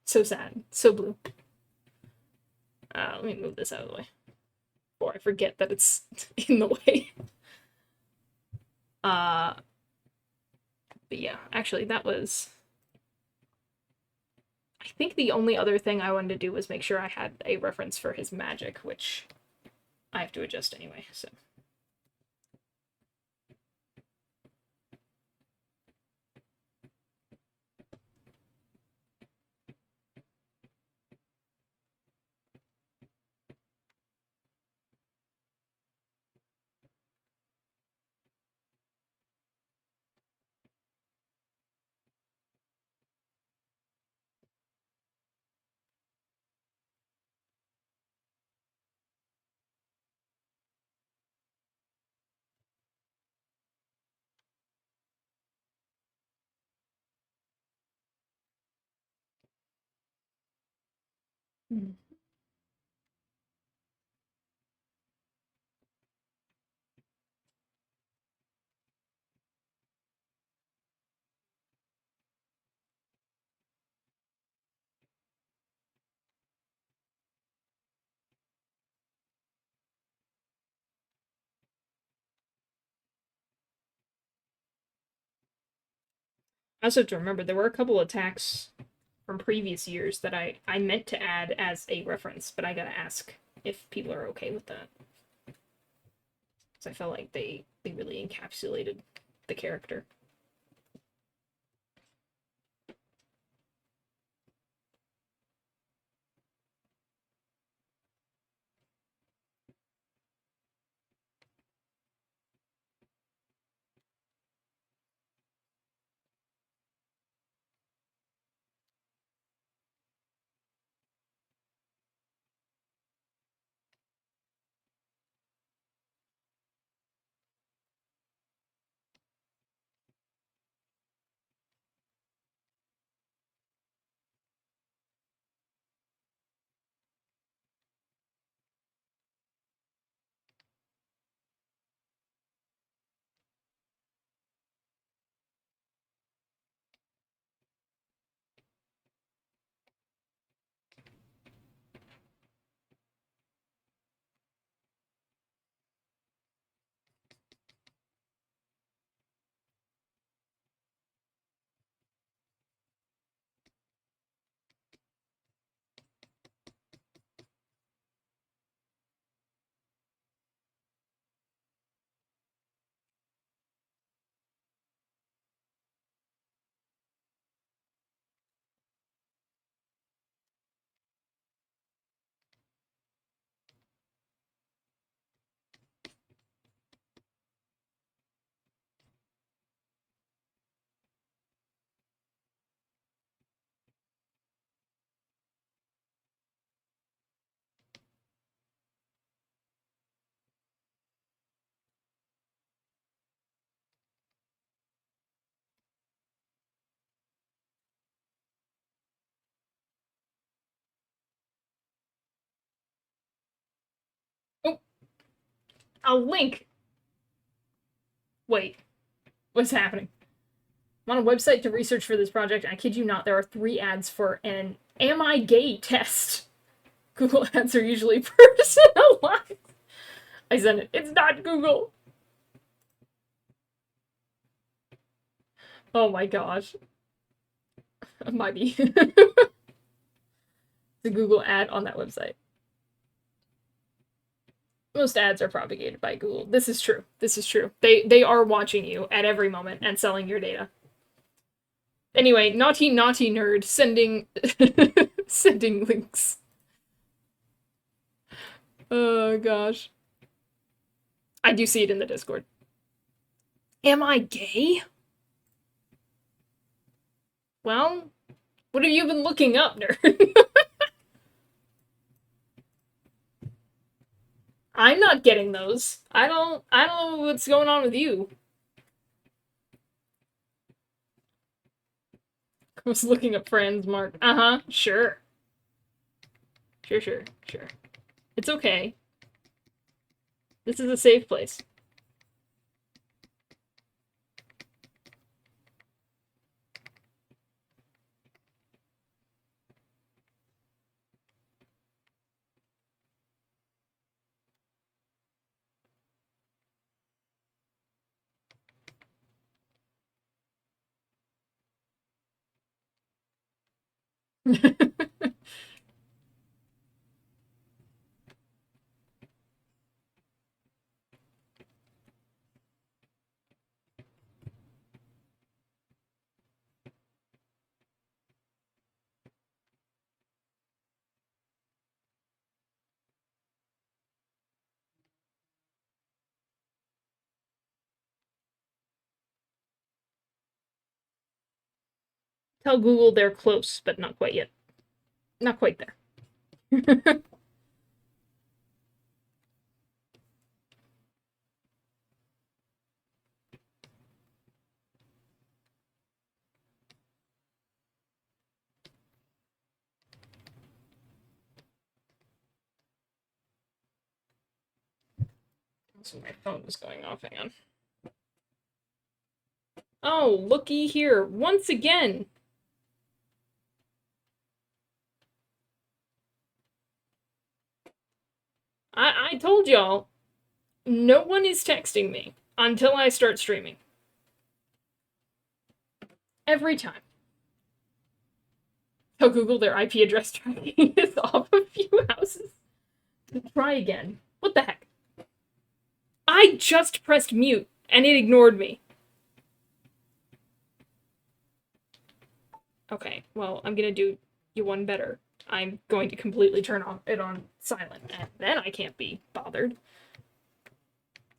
So sad. So blue. Let me move this out of the way. Before I forget that it's in the way. But yeah, actually that was... I think the only other thing I wanted to do was make sure I had a reference for his magic, which I have to adjust anyway, so... Mm. I also have to remember there were a couple attacks from previous years that I meant to add as a reference, but I gotta ask if people are okay with that. Because I felt like they really encapsulated the character. A link. Wait, what's happening? I'm on a website to research for this project, and I kid you not, there are 3 ads for an Am I Gay test. Google ads are usually personalized. I sent it. It's not Google. Oh my gosh. Mighty. The Google ad on that website. Most ads are propagated by Google. This is true. This is true. They are watching you at every moment and selling your data. Anyway, naughty nerd sending sending links. Oh gosh. I do see it in the Discord. Am I gay? Well, what have you been looking up, nerd? I'm not getting those. I don't know what's going on with you. I was looking up friends, Mark. Uh-huh, sure. Sure. It's okay. This is a safe place. Tell Google they're close, but not quite yet. Not quite there. So my phone was going off. Hang on. Oh, looky here. Once again. I told y'all, no one is texting me until I start streaming. Every time. Tell Google their IP address tracking is off a few houses. Try again. What the heck? I just pressed mute, and it ignored me. Okay, well, I'm gonna do you one better. I'm going to completely turn it on silent, and then I can't be bothered.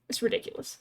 It's ridiculous.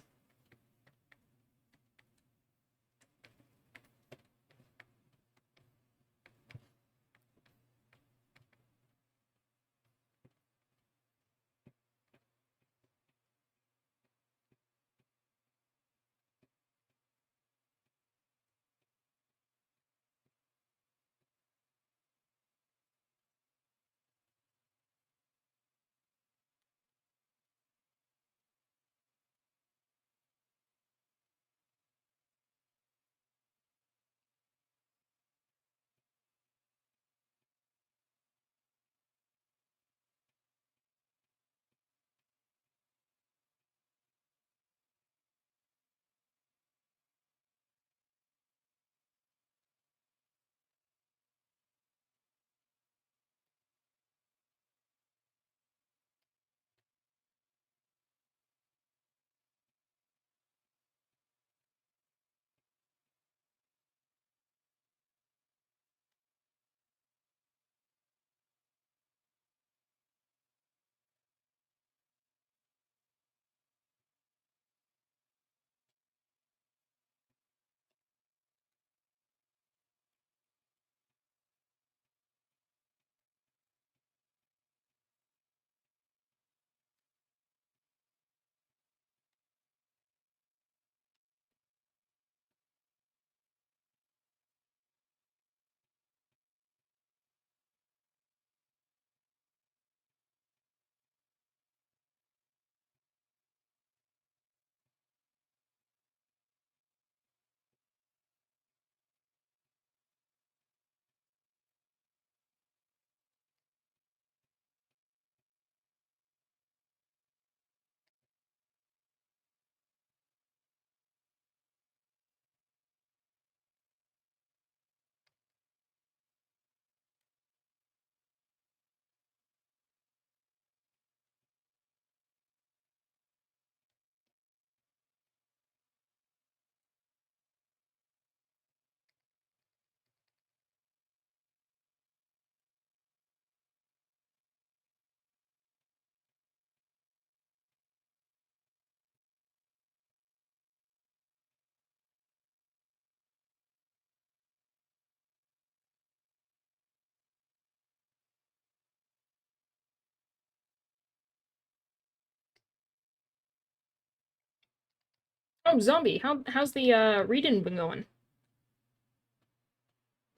Oh, Zombie, how's the reading been going?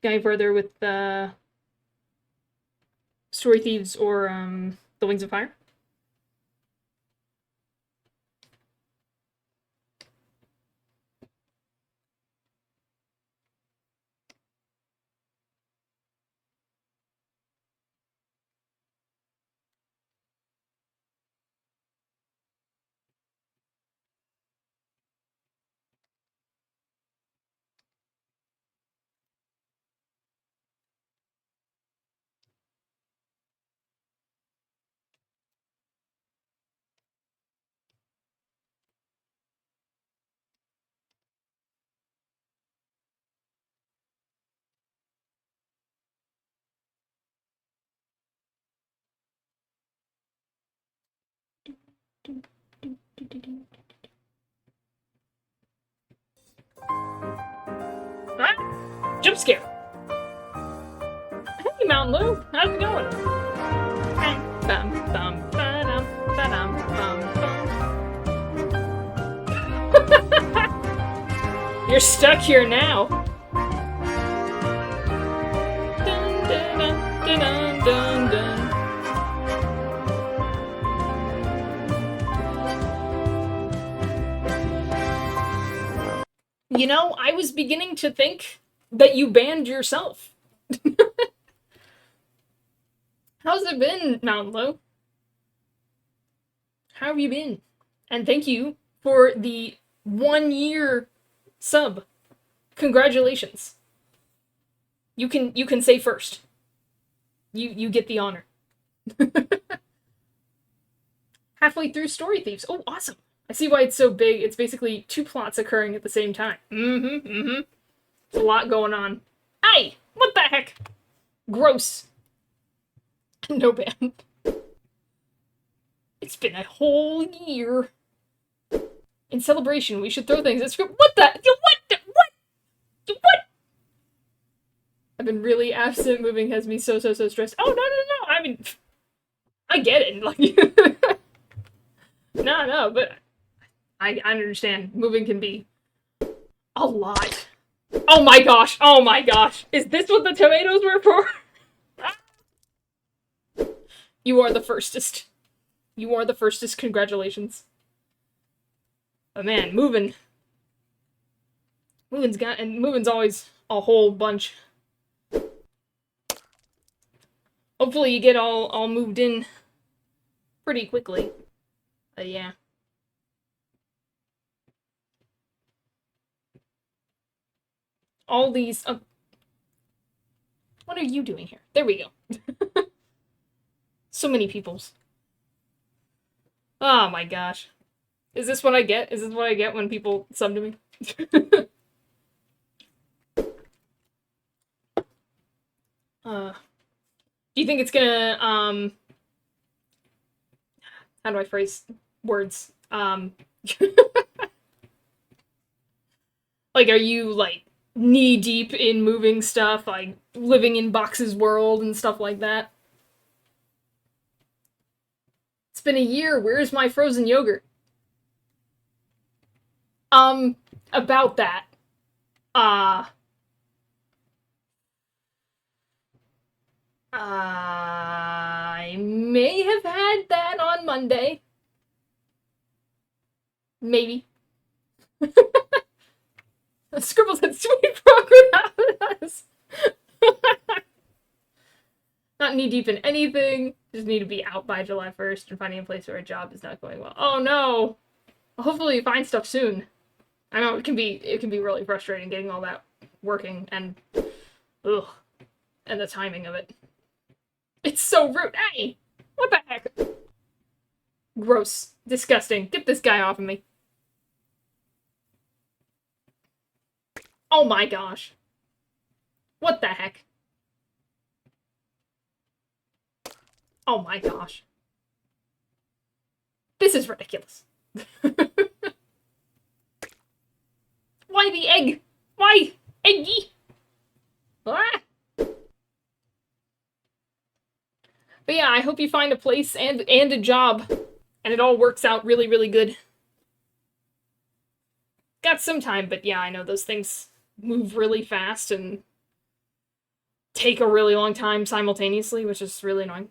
Going further with Story Thieves or The Wings of Fire? Ah! Jump scare! Hey, Mountain Lou, how's it going? Bum, bum, ba-dum, ba-dum, bum, bum. You're stuck here now. Dun, dun, dun, dun, dun, dun. You know, I was beginning to think that you banned yourself. How's it been, Mountain Low? How have you been? And thank you for the 1-year sub. Congratulations. You can say first. You get the honor. Halfway through Story Thieves. Oh, awesome. I see why it's so big. It's basically 2 plots occurring at the same time. There's a lot going on. Hey! What the heck? Gross. No ban. It's been a whole year. In celebration, we should throw things at script. What the? What? I've been really absent. Moving has me so stressed. Oh, no. I mean, I get it. Like, no, but I understand. Moving can be a lot. Oh my gosh. Is this what the tomatoes were for? You are the firstest. Congratulations. But man, moving's always a whole bunch. Hopefully you get all moved in pretty quickly. Yeah. All these... what are you doing here? There we go. So many peoples. Oh my gosh. Is this what I get? Is this what I get when people sub to me? Do you think it's gonna, how do I phrase words? Like, are you, like, knee-deep in moving stuff, like, living in Box's world and stuff like that? It's been a year, where's my frozen yogurt? About that. I may have had that on Monday. Maybe. Scribbles had sweet crocodiles. Not knee deep in anything. Just need to be out by July 1st and finding a place where a job is not going well. Oh no! Hopefully you find stuff soon. I know it can be really frustrating getting all that working and ugh, and the timing of it. It's so rude. Hey! What the heck? Gross. Disgusting. Get this guy off of me. Oh my gosh. What the heck? Oh my gosh. This is ridiculous. Why the egg? Why? Eggy? Ah. But yeah, I hope you find a place and a job, and it all works out really, really good. got some time, but yeah, I know those things move really fast and take a really long time simultaneously, which is really annoying.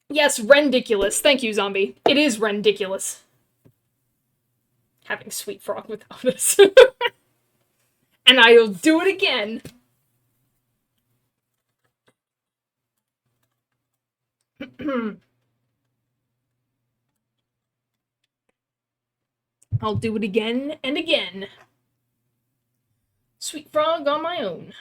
Yes, rendiculous. Thank you, zombie. It is rendiculous. Having Sweet Frog without us. And I'll do it again. I'll do it again and again. Sweet Frog on my own.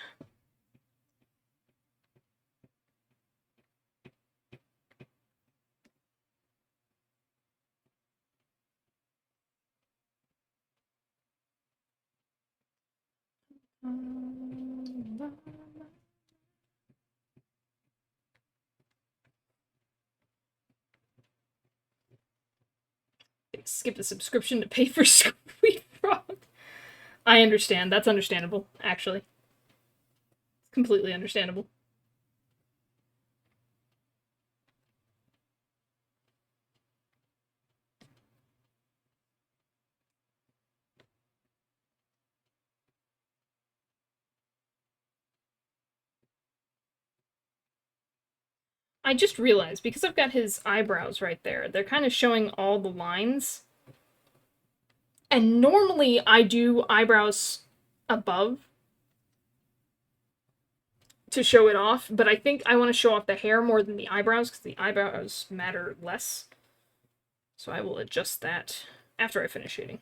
Skip the subscription to pay for Sweet Frog. I understand. That's understandable, actually. Completely understandable. I just realized, because I've got his eyebrows right there, they're kind of showing all the lines. And normally I do eyebrows above to show it off, but I think I want to show off the hair more than the eyebrows, because the eyebrows matter less. So I will adjust that after I finish shading.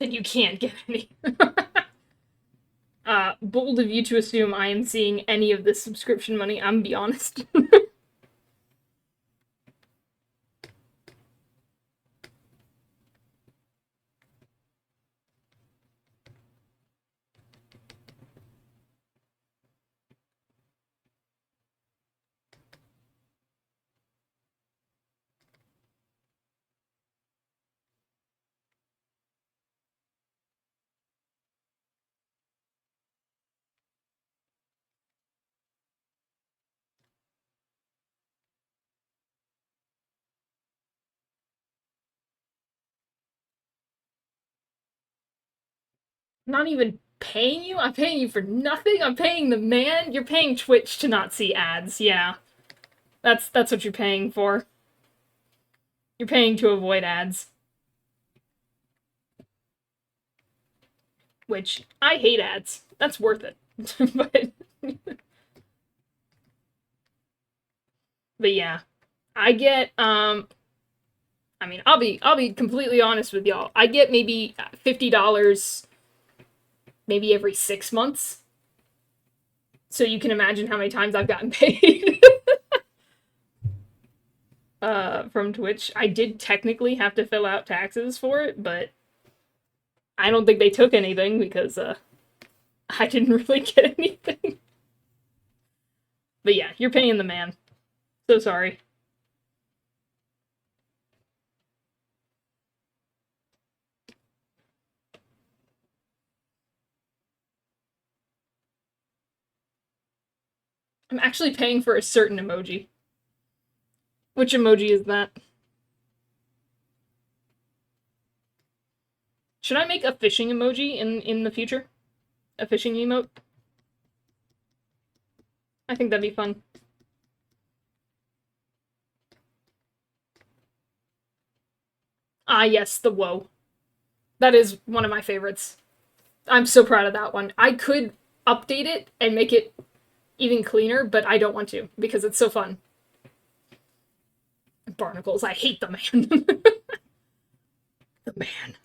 Then you can't get any. Bold of you to assume I am seeing any of this subscription money, I'm be honest. Not even paying you? I'm paying you for nothing? I'm paying the man? You're paying Twitch to not see ads, yeah. That's what you're paying for. You're paying to avoid ads. Which, I hate ads. That's worth it. but... but yeah. I get, I mean, I'll be completely honest with y'all. I get maybe $50 maybe every 6 months. So you can imagine how many times I've gotten paid from Twitch. I did technically have to fill out taxes for it, but I don't think they took anything because I didn't really get anything. But yeah, you're paying the man. So sorry. I'm actually paying for a certain emoji. Which emoji is that? Should I make a fishing emoji in the future? A fishing emote? I think that'd be fun. Ah, yes, the whoa. That is one of my favorites. I'm so proud of that one. I could update it and make it even cleaner, but I don't want to because it's so fun. Barnacles, I hate the man. The man.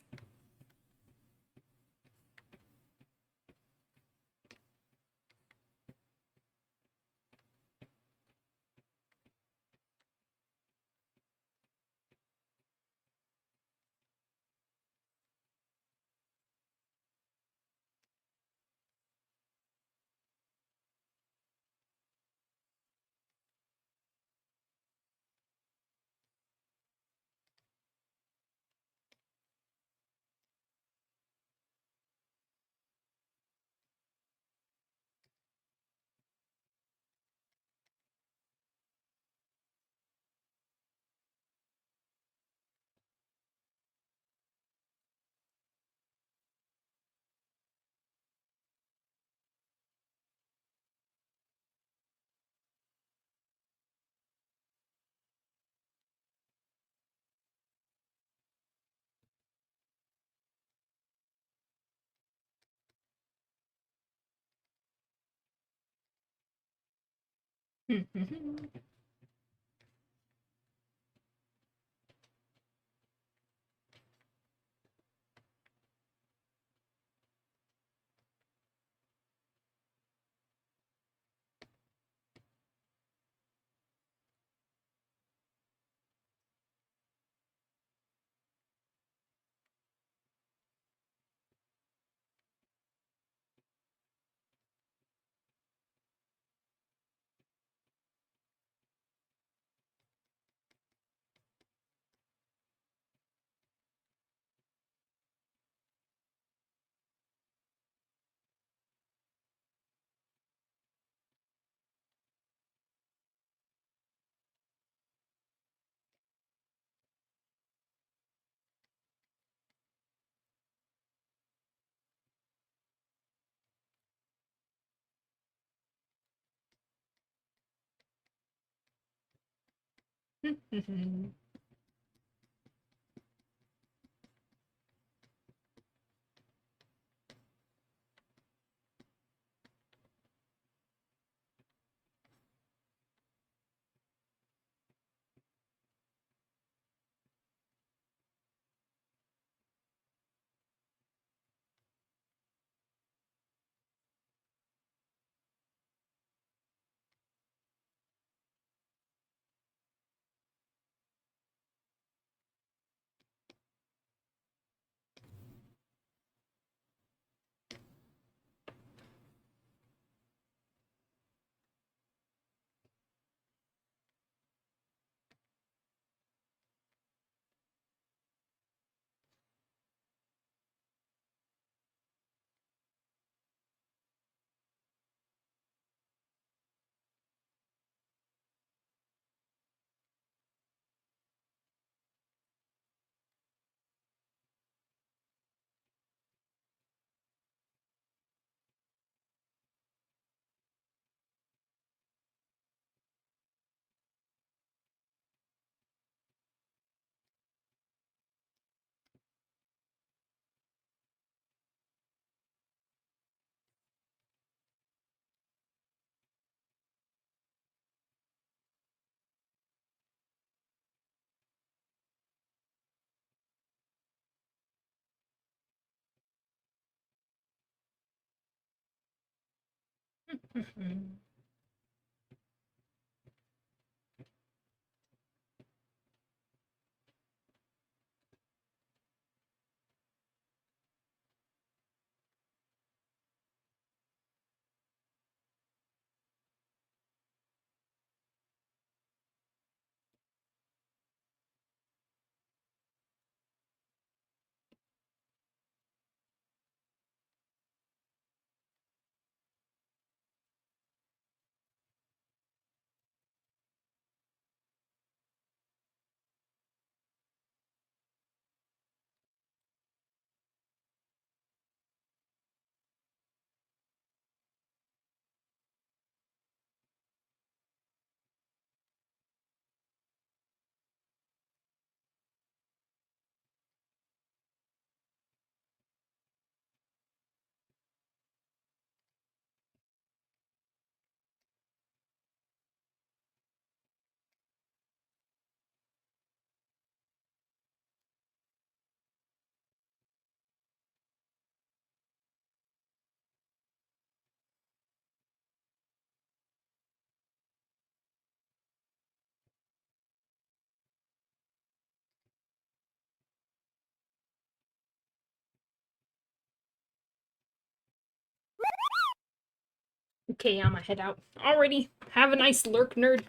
Okay, I'ma head out. Alrighty. Have a nice lurk, nerd.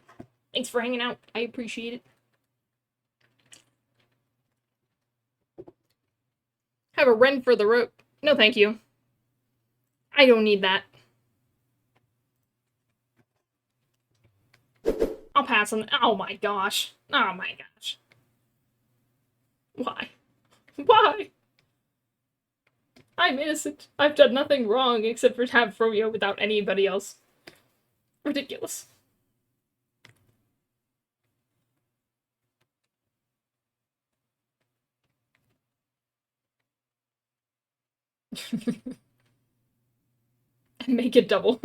Thanks for hanging out. I appreciate it. Have a wren for the rope. No, thank you. I don't need that. I'll pass on. Oh my gosh. Oh my gosh. Why? Why? I'm innocent. I've done nothing wrong except for have Froyo without anybody else. Ridiculous. Make it double.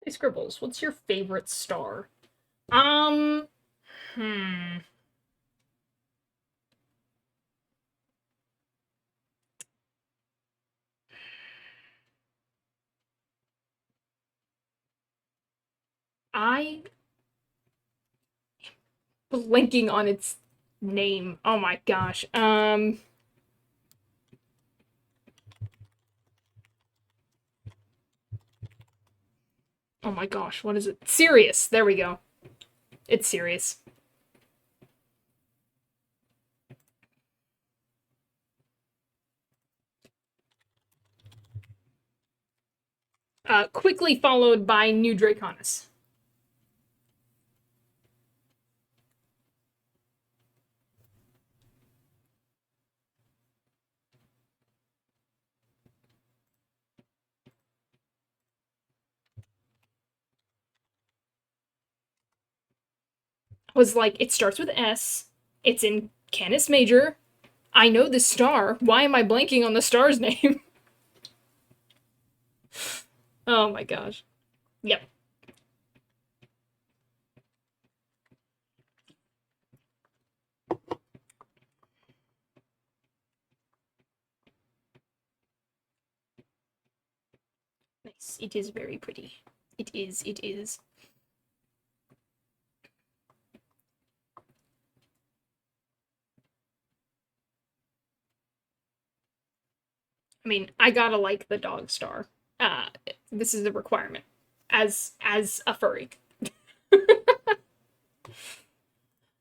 Hey, Scribbles, what's your favorite star? Hmm. I blanking on its name. Oh my gosh. Oh my gosh, what is it? Sirius. There we go. It's Sirius. Quickly followed by New Draconis. Was like, it starts with S. It's in Canis Major. I know the star. Why am I blanking on the star's name? Oh my gosh. Yep. Nice. It is very pretty. It is, it is. I mean, I gotta like the dog star. Uh, this is a requirement as a furry.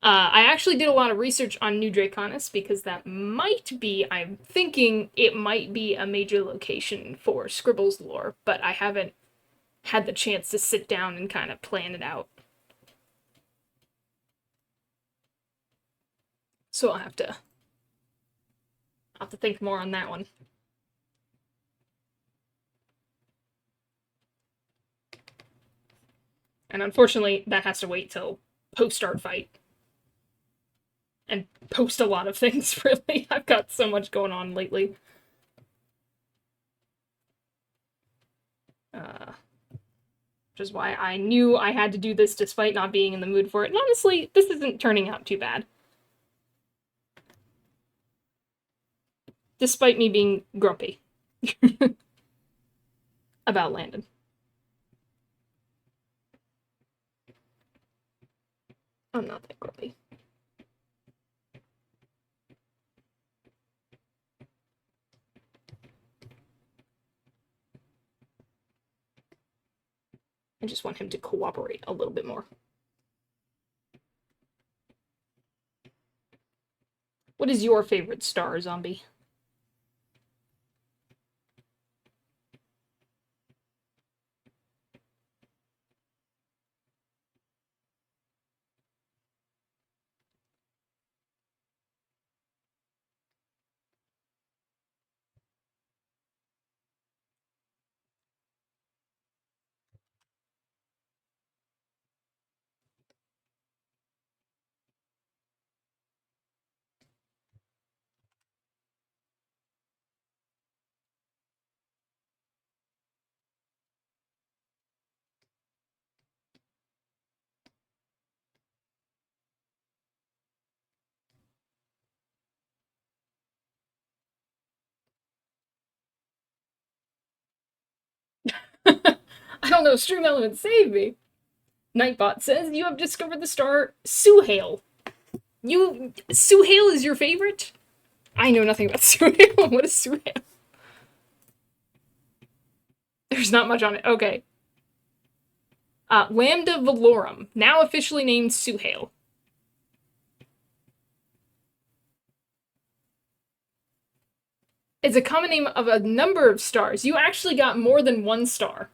I actually did a lot of research on New Draconis because that might be, I'm thinking it might be a major location for Scribbles lore, but I haven't had the chance to sit down and kind of plan it out. So I'll have to think more on that one. And unfortunately, that has to wait till post-start fight. And post a lot of things, really. I've got so much going on lately. Which is why I knew I had to do this despite not being in the mood for it. And honestly, this isn't turning out too bad. Despite me being grumpy about Landon. I'm not that grumpy. I just want him to cooperate a little bit more. What is your favorite star, Zombie? I don't know, Stream Element save me. Nightbot says you have discovered the star Suhail. Suhail is your favorite? I know nothing about Suhail. What is Suhail? There's not much on it. Okay. Lambda Valorum, now officially named Suhail. It's a common name of a number of stars. You actually got more than one star.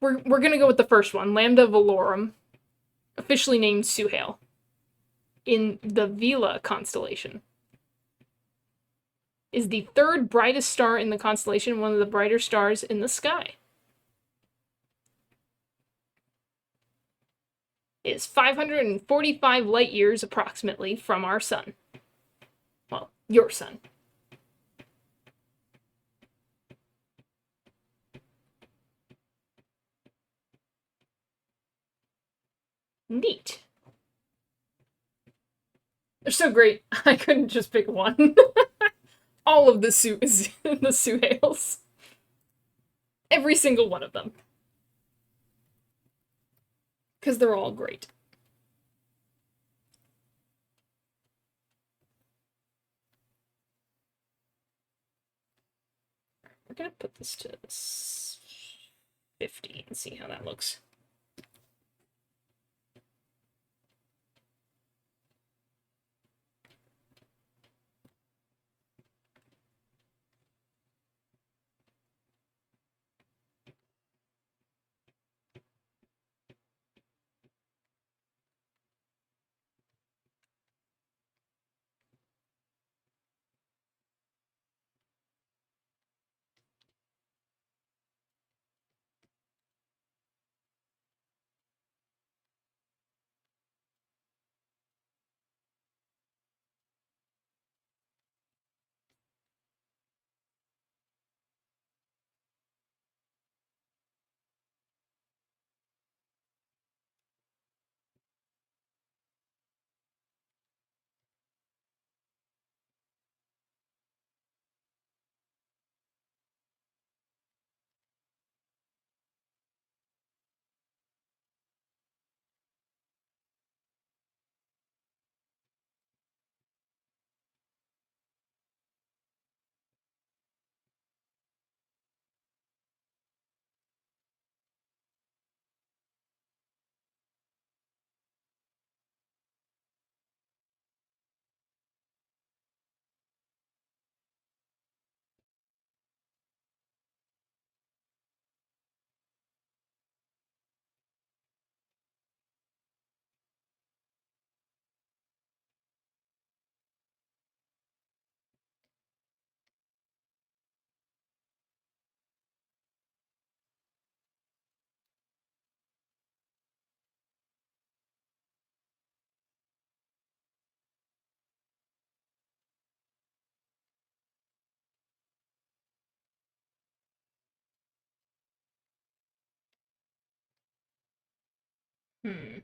We're gonna go with the first one, Lambda Valorum, officially named Suhail, in the Vela constellation. Is the third brightest star in the constellation, one of the brighter stars in the sky. Is 545 light years approximately from our sun. Well, your sun. Neat. They're so great. I couldn't just pick one. All of the suit is in the Suhails. Every single one of them. Because they're all great. We're gonna put this to 50 and see how that looks. Hmm.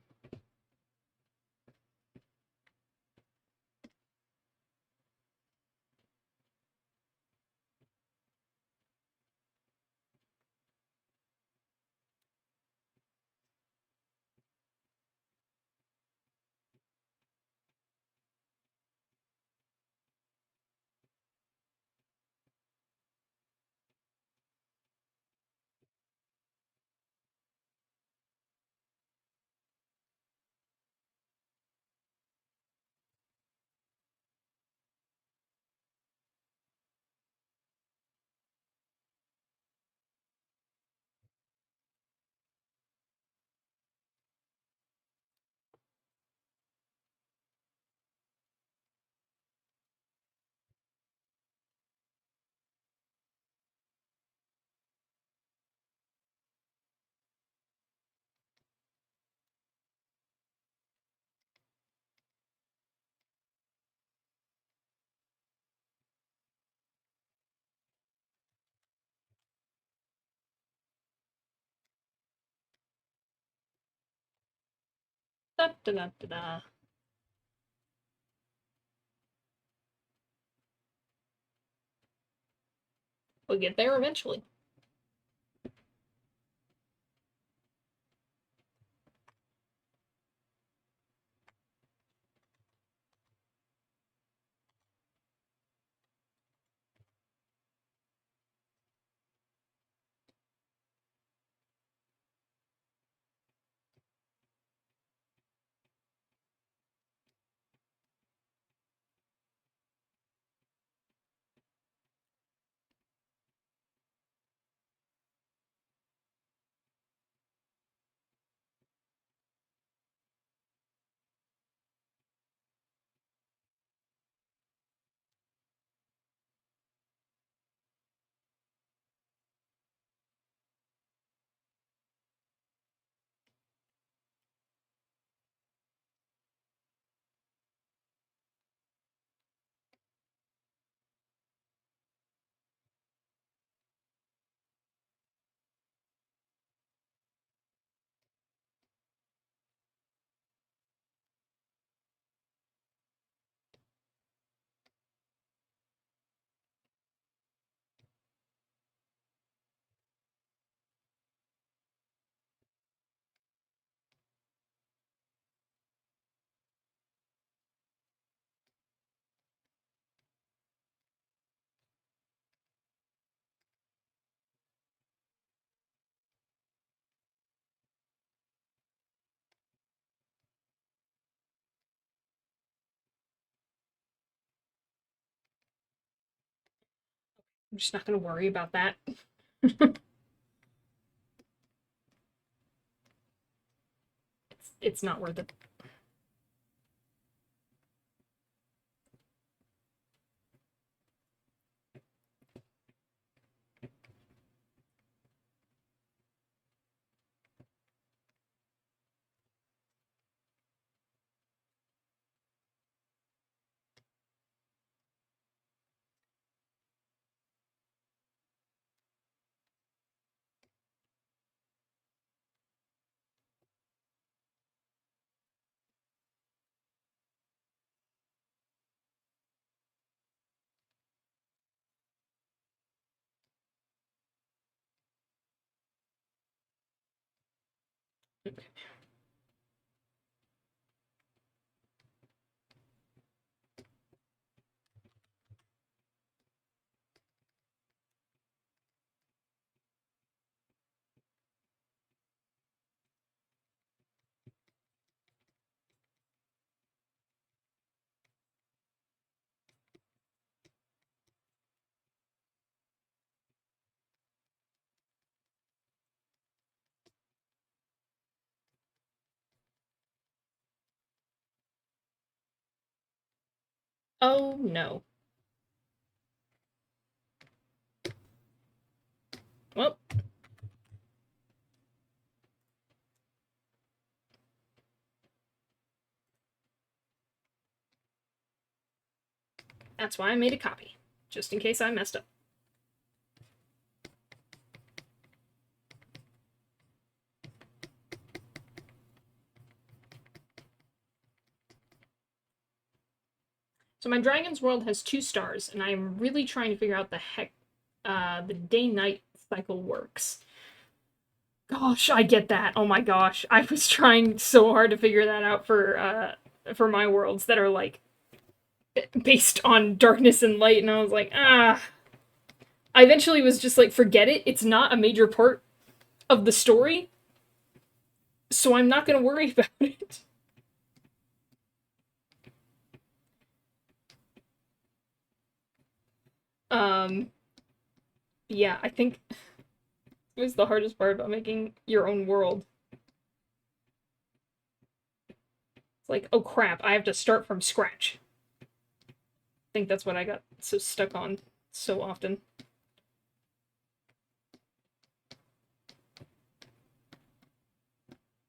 Da, da, da, da, da. We'll get there eventually. I'm just not gonna worry about that. It's not worth it. Okay. Oh no. Well, that's why I made a copy, just in case I messed up. So my Dragon's World has 2 stars, and I'm really trying to figure out the day-night cycle works. Gosh, I get that. Oh my gosh, I was trying so hard to figure that out for my worlds that are like based on darkness and light, and I was like, ah. I eventually was just like, forget it. It's not a major part of the story, so I'm not gonna worry about it. Um, yeah, I think it was the hardest part about making your own world. It's like, oh crap, I have to start from scratch. I think that's what I got so stuck on so often.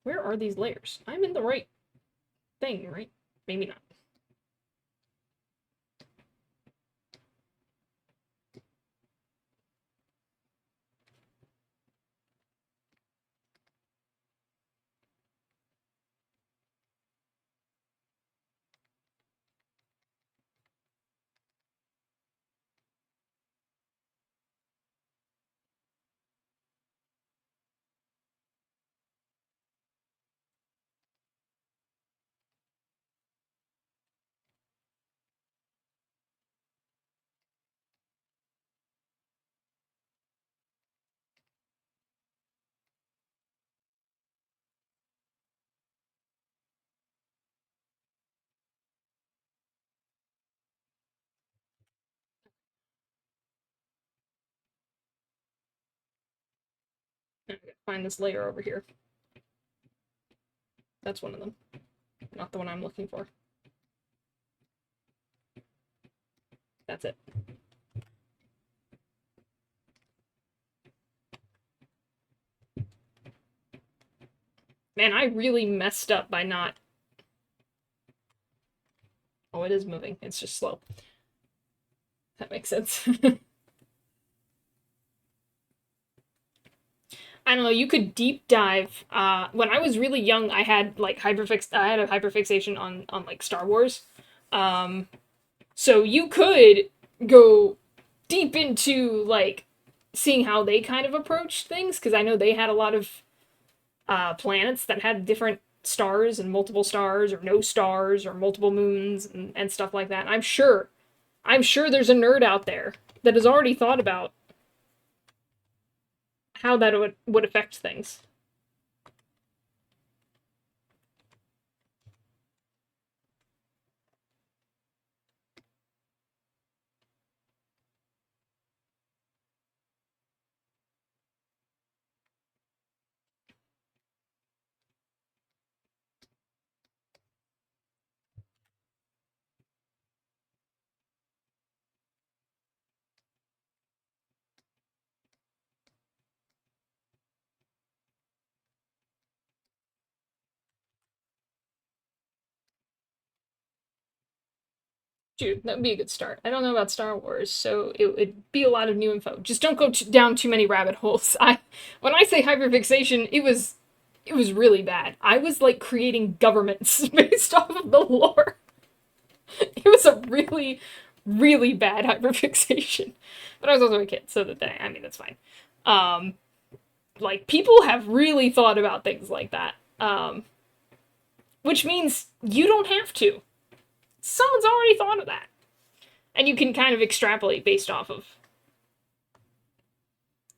Where are these layers? I'm in the right thing, right? Maybe not. I gotta find this layer over here. That's one of them. Not the one I'm looking for. That's it. Man, I really messed up by not... Oh, it is moving. It's just slow. That makes sense. I don't know, you could deep dive. When I was really young, I had like I had a hyperfixation on like Star Wars. So you could go deep into like seeing how they kind of approached things, because I know they had a lot of planets that had different stars and multiple stars or no stars or multiple moons and stuff like that. And I'm sure there's a nerd out there that has already thought about how that would affect things. Dude, that would be a good start. I don't know about Star Wars, so it would be a lot of new info. Just don't go down too many rabbit holes. When I say hyperfixation, it was really bad. I was like creating governments based off of the lore. It was a really, really bad hyperfixation. But I was also a kid, so I mean, that's fine. Like, people have really thought about things like that. Which means you don't have to. Someone's already thought of that. And you can kind of extrapolate based off of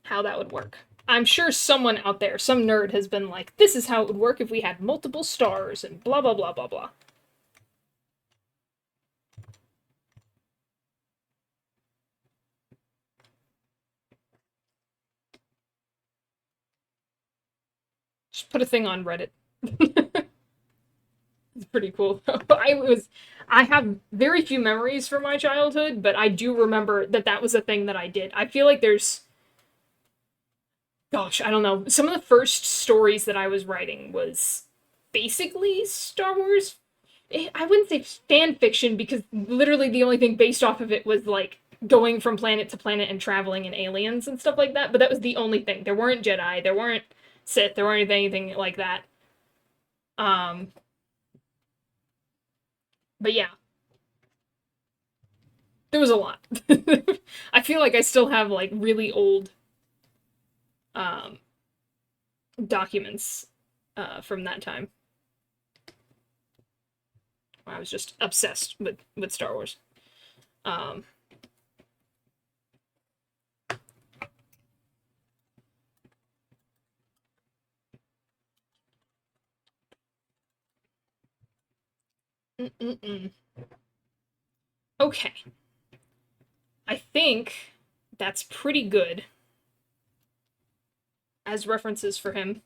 how that would work. I'm sure someone out there, some nerd, has been like, this is how it would work if we had multiple stars and blah blah blah blah blah. Just put a thing on Reddit. It's pretty cool. I have very few memories from my childhood, but I do remember that was a thing that I did. I feel like gosh, I don't know. Some of the first stories that I was writing was basically Star Wars. I wouldn't say fan fiction because literally the only thing based off of it was like going from planet to planet and traveling and aliens and stuff like that. But that was the only thing. There weren't Jedi, there weren't Sith, there weren't anything like that. But yeah, there was a lot. I feel like I still have like really old um, documents from that time. I was just obsessed with Star Wars. Okay. I think that's pretty good as references for him.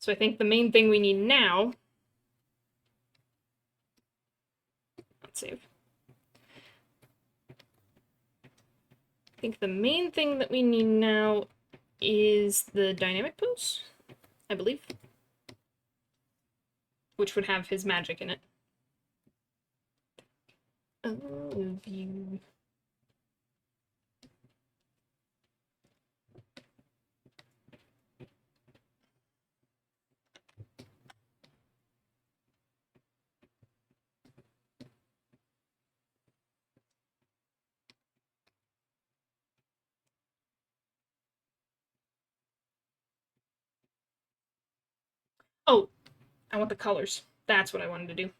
So I think the main thing we need now... Let's save. I think the main thing that we need now is the dynamic pose, I believe. Which would have his magic in it. View. Oh, I want the colors. That's what I wanted to do.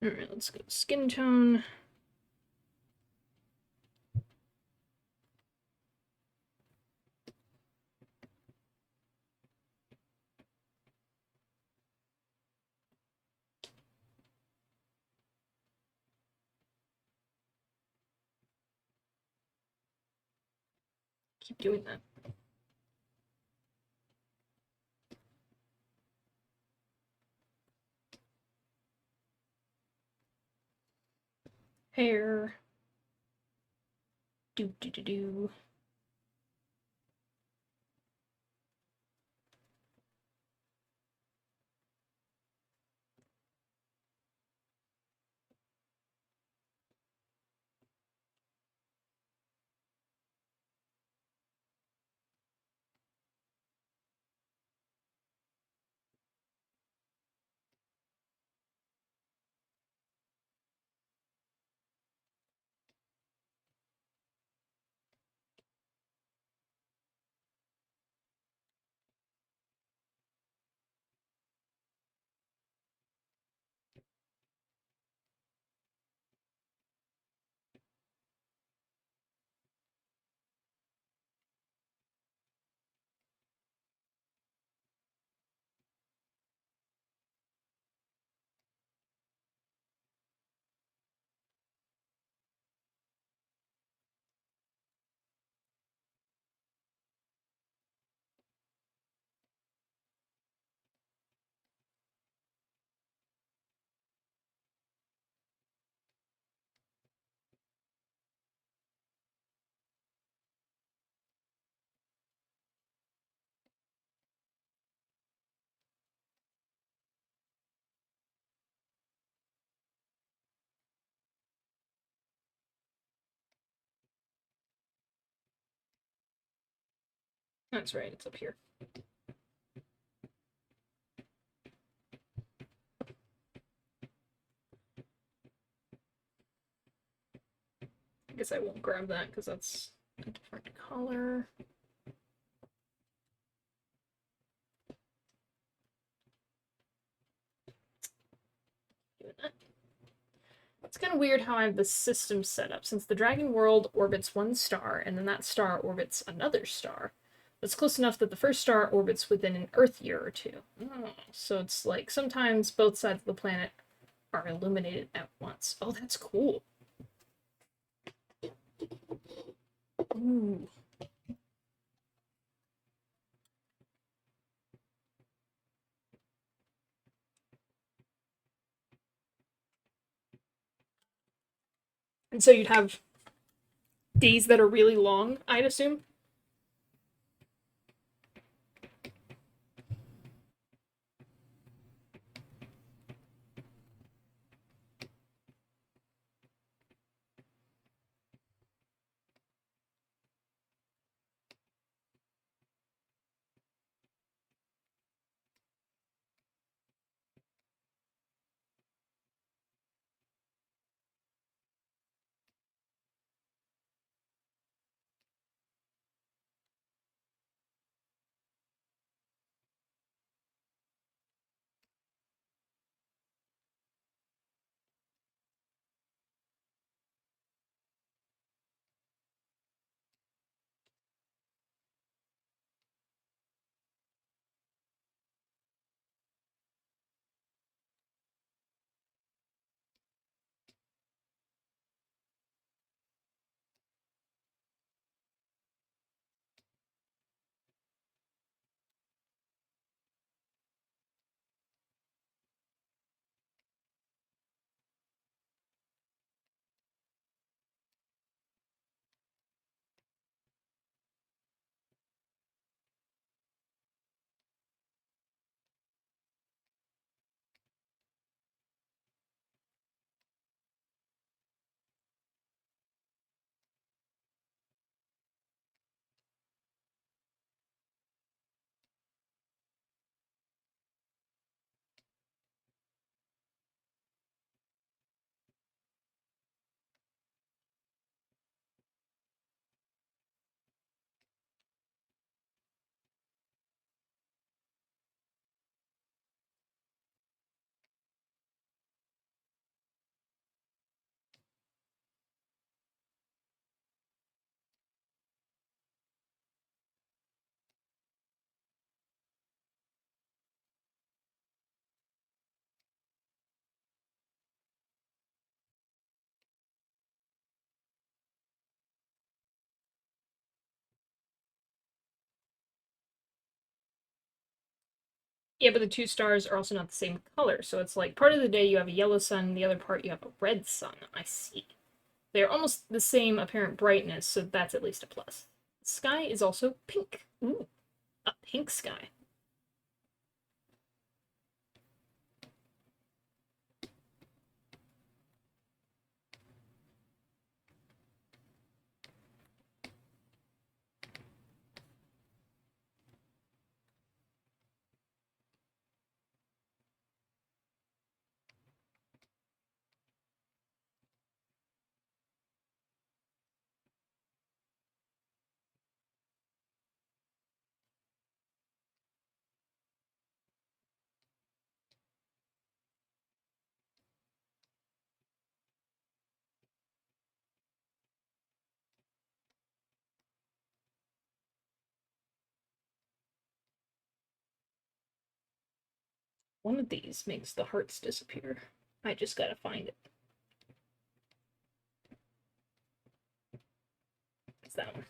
Alright, let's go skin tone. Keep doing that. Hair. Do do do do. That's right, it's up here. I guess I won't grab that because that's a different color. It's kind of weird how I have the system set up, since the Dragon World orbits one star, and then that star orbits another star. It's close enough that the first star orbits within an Earth year or two. Oh, so it's like sometimes both sides of the planet are illuminated at once. Oh, that's cool. Ooh. And so you'd have days that are really long, I'd assume. Yeah, but the two stars are also not the same color, so it's like part of the day you have a yellow sun, the other part you have a red sun. I see. They're almost the same apparent brightness, so that's at least a plus. The sky is also pink. Ooh, a pink sky. One of these makes the hearts disappear. I just gotta find it. It's that one.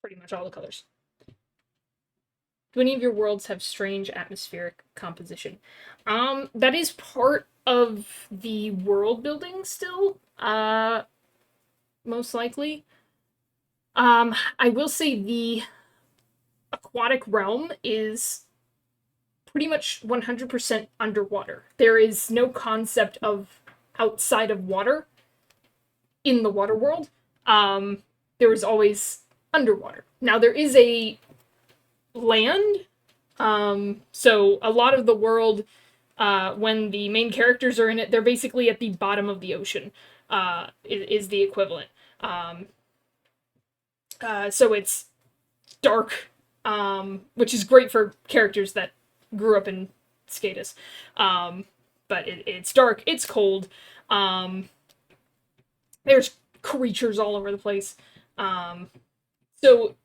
pretty much all the colors. Do any of your worlds have strange atmospheric composition? That is part of the world building still, most likely. I will say the aquatic realm is pretty much 100% underwater. There is no concept of outside of water in the water world. There is always underwater. Now, there is a land, so a lot of the world, when the main characters are in it, they're basically at the bottom of the ocean, is the equivalent. So it's dark, which is great for characters that grew up in Skatus. But it's dark, it's cold, there's creatures all over the place. So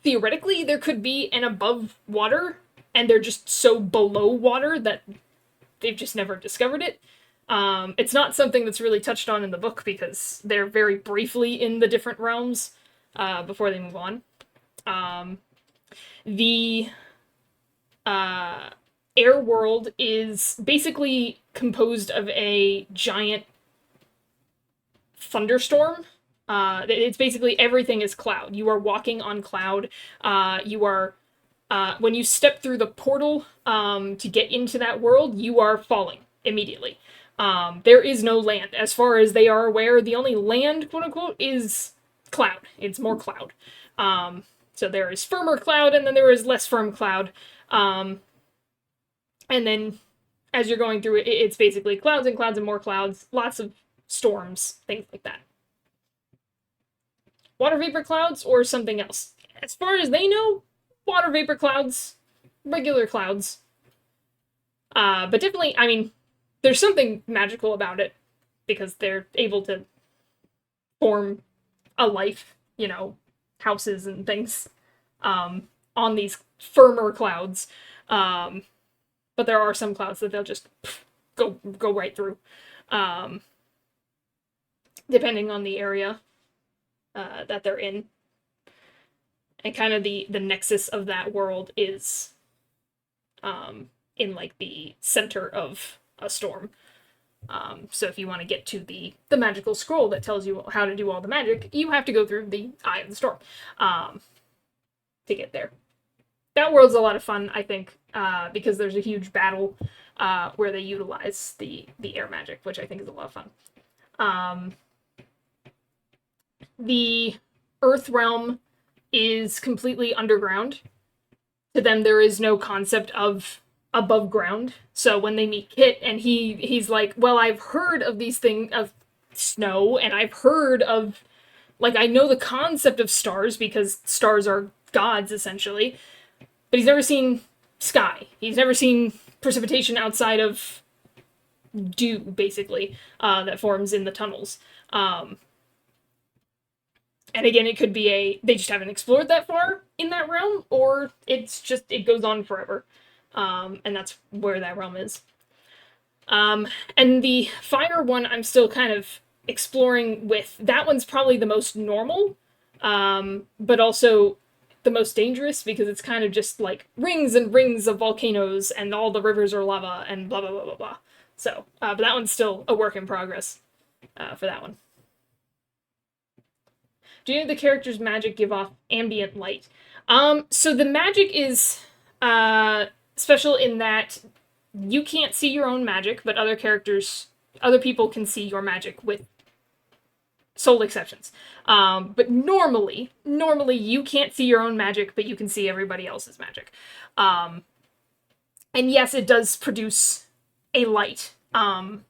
theoretically, there could be an above water, and they're just so below water that they've just never discovered it. It's not something that's really touched on in the book because they're very briefly in the different realms before they move on. The air world is basically composed of a giant thunderstorm. It's basically everything is cloud. You are walking on cloud. You are, when you step through the portal to get into that world, you are falling immediately. There is no land. As far as they are aware, the only land, quote unquote, is cloud. It's more cloud. So there is firmer cloud, and then there is less firm cloud. And then as you're going through it, it's basically clouds and clouds and more clouds, lots of storms, things like that. Water vapor clouds or something else? As far as they know, water vapor clouds, regular clouds. But definitely, I mean, there's something magical about it because they're able to form a life, you know, houses and things on these firmer clouds. But there are some clouds that they'll just go right through, depending on the area that they're in. And kind of the nexus of that world is in like the center of a storm. So if you want to get to the magical scroll that tells you how to do all the magic, you have to go through the Eye of the Storm to get there. That world's a lot of fun, I think, because there's a huge battle where they utilize the air magic, which I think is a lot of fun. The Earth realm is completely underground. To them, there is no concept of above ground. So when they meet Kit, and he's like, well, I've heard of these things, of snow, and I've heard of, like, I know the concept of stars, because stars are gods, essentially, but he's never seen sky. He's never seen precipitation outside of dew, basically, that forms in the tunnels. And again, it could be they just haven't explored that far in that realm, or it's just, it goes on forever. And that's where that realm is. And the fire one, I'm still kind of exploring with. That one's probably the most normal, but also the most dangerous, because it's kind of just like rings and rings of volcanoes, and all the rivers are lava, and blah, blah, blah, blah, blah. So, but that one's still a work in progress for that one. Do any of the characters' magic give off ambient light? So the magic is special in that you can't see your own magic, but other people can see your magic, with sole exceptions. But normally you can't see your own magic, but you can see everybody else's magic. And yes, it does produce a light to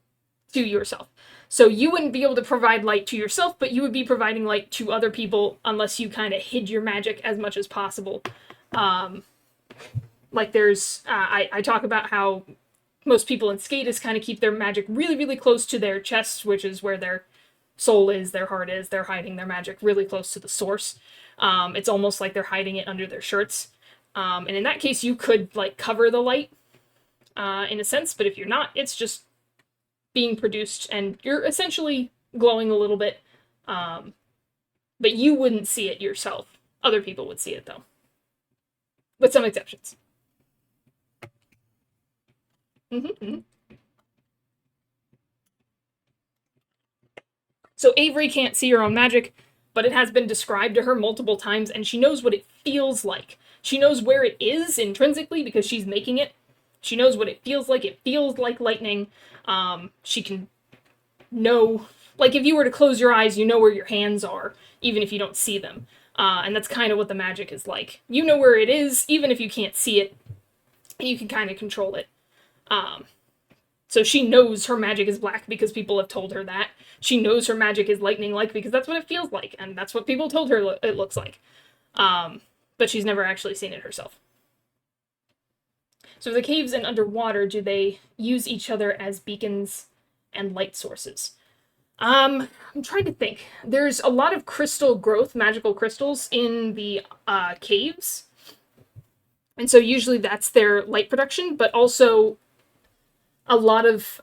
yourself. So you wouldn't be able to provide light to yourself, but you would be providing light to other people unless you kind of hid your magic as much as possible. Like there's, I talk about how most people in Skatus kind of keep their magic really, really close to their chest, which is where their soul is, their heart is. They're hiding their magic really close to the source. It's almost like they're hiding it under their shirts. And in that case, you could like cover the light in a sense, but if you're not, it's just being produced, and you're essentially glowing a little bit, but you wouldn't see it yourself. Other people would see it, though. With some exceptions. Mm-hmm. So Avery can't see her own magic, but it has been described to her multiple times, and she knows what it feels like. She knows where it is intrinsically because she's making it. She knows what it feels like. It feels like lightning. She can know, like if you were to close your eyes, you know where your hands are, even if you don't see them. And that's kind of what the magic is like. You know where it is, even if you can't see it, you can kind of control it. So she knows her magic is black because people have told her that. She knows her magic is lightning-like because that's what it feels like, and that's what people told her it looks like. But she's never actually seen it herself. So the caves and underwater, do they use each other as beacons and light sources? I'm trying to think. There's a lot of crystal growth, magical crystals, in the caves. And so usually that's their light production, but also a lot of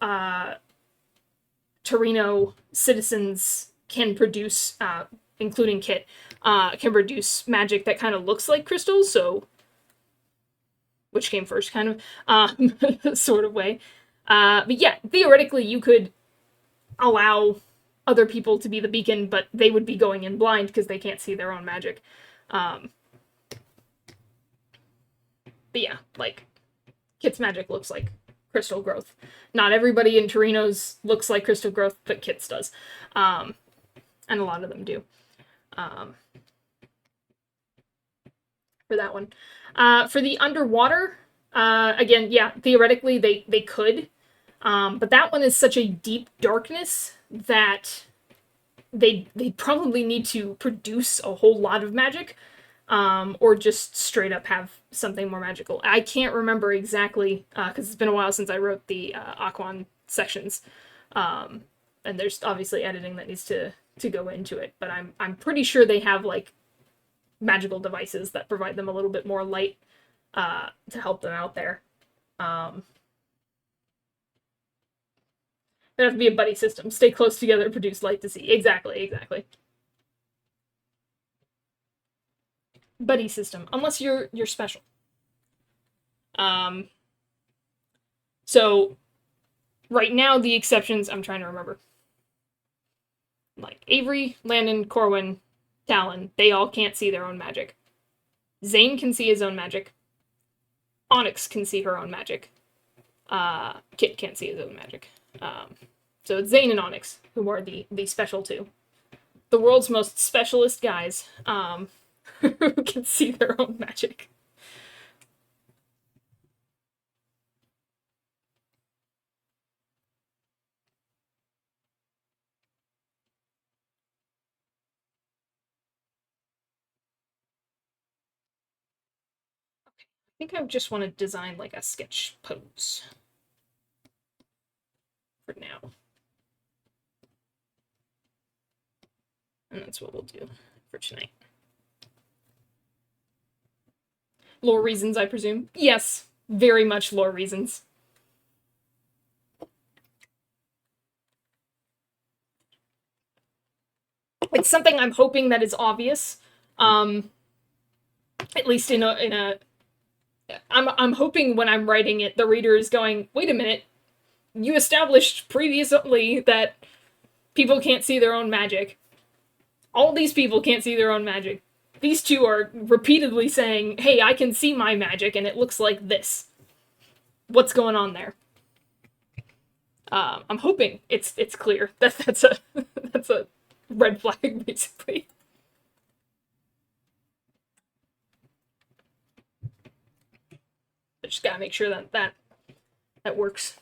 Torino citizens can produce, including Kit, can produce magic that kind of looks like crystals, so which came first, kind of, sort of way. But yeah, theoretically you could allow other people to be the beacon, but they would be going in blind because they can't see their own magic. But yeah, like, Kit's magic looks like crystal growth. Not everybody in Torino's looks like crystal growth, but Kit's does. And a lot of them do. For that one. For the underwater, again, yeah, theoretically they could. But that one is such a deep darkness that they probably need to produce a whole lot of magic, or just straight up have something more magical. I can't remember exactly, because it's been a while since I wrote the Aquan sections, and there's obviously editing that needs to go into it, but I'm pretty sure they have, like, magical devices that provide them a little bit more light to help them out there. There have to be a buddy system. Stay close together, produce light to see. Exactly. Buddy system, unless you're special. So right now the exceptions, I'm trying to remember. Like Avery, Landon, Corwin, Talon, they all can't see their own magic. Zane can see his own magic. Onyx can see her own magic. Kit can't see his own magic. So it's Zane and Onyx who are the special two. The world's most specialist guys, who can see their own magic. I think I just want to design like a sketch pose for now. And that's what we'll do for tonight. Lore reasons, I presume? Yes, very much lore reasons. It's something I'm hoping that is obvious, at least in a I'm hoping when I'm writing it, the reader is going, wait a minute, you established previously that people can't see their own magic. All these people can't see their own magic. These two are repeatedly saying, hey, I can see my magic and it looks like this. What's going on there? I'm hoping it's clear that that's a red flag, basically. I just gotta make sure that works.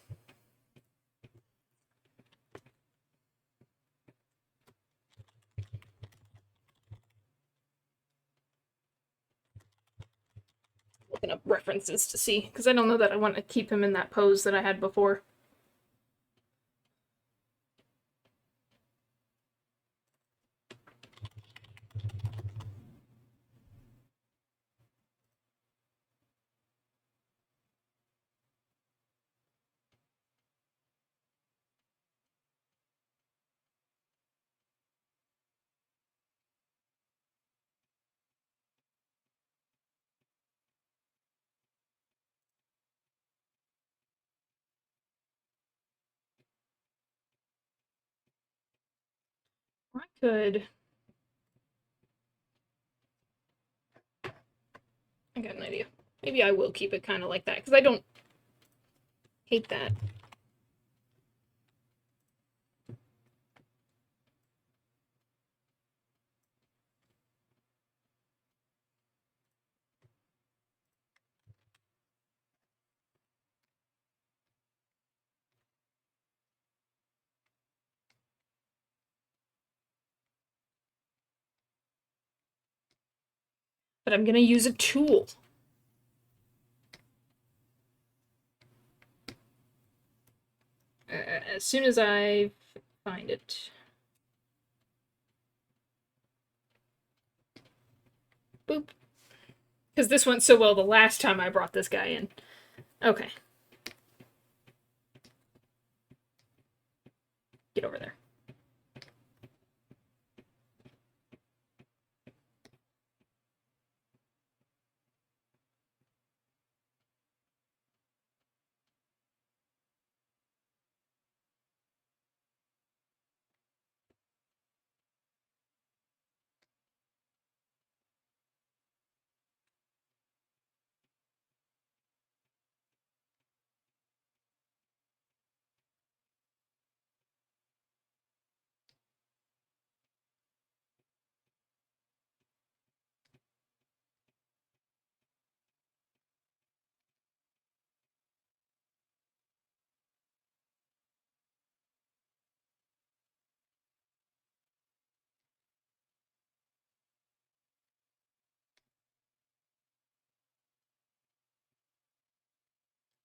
Looking up references to see, because I don't know that I want to keep him in that pose that I had before. I could... I got an idea. Maybe I will keep it kind of like that, because I don't hate that. But I'm gonna use a tool. As soon as I find it. Boop. Because this went so well the last time I brought this guy in. Okay. Get over there.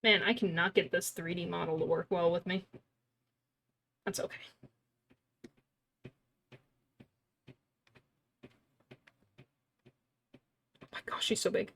Man, I cannot get this 3D model to work well with me. That's okay. Oh my gosh, she's so big.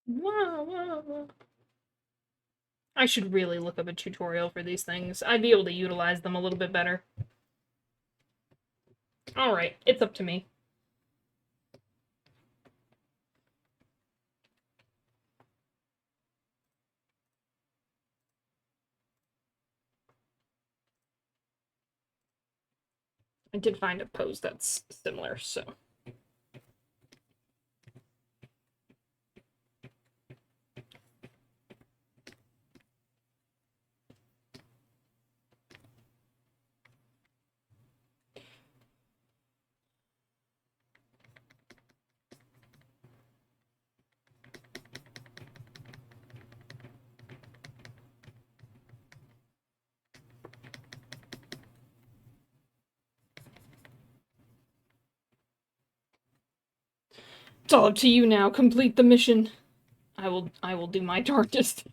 Whoa, whoa, whoa. I should really look up a tutorial for these things. I'd be able to utilize them a little bit better. Alright, it's up to me. I did find a pose that's similar, so... It's all up to you now. Complete the mission. I will do my darndest.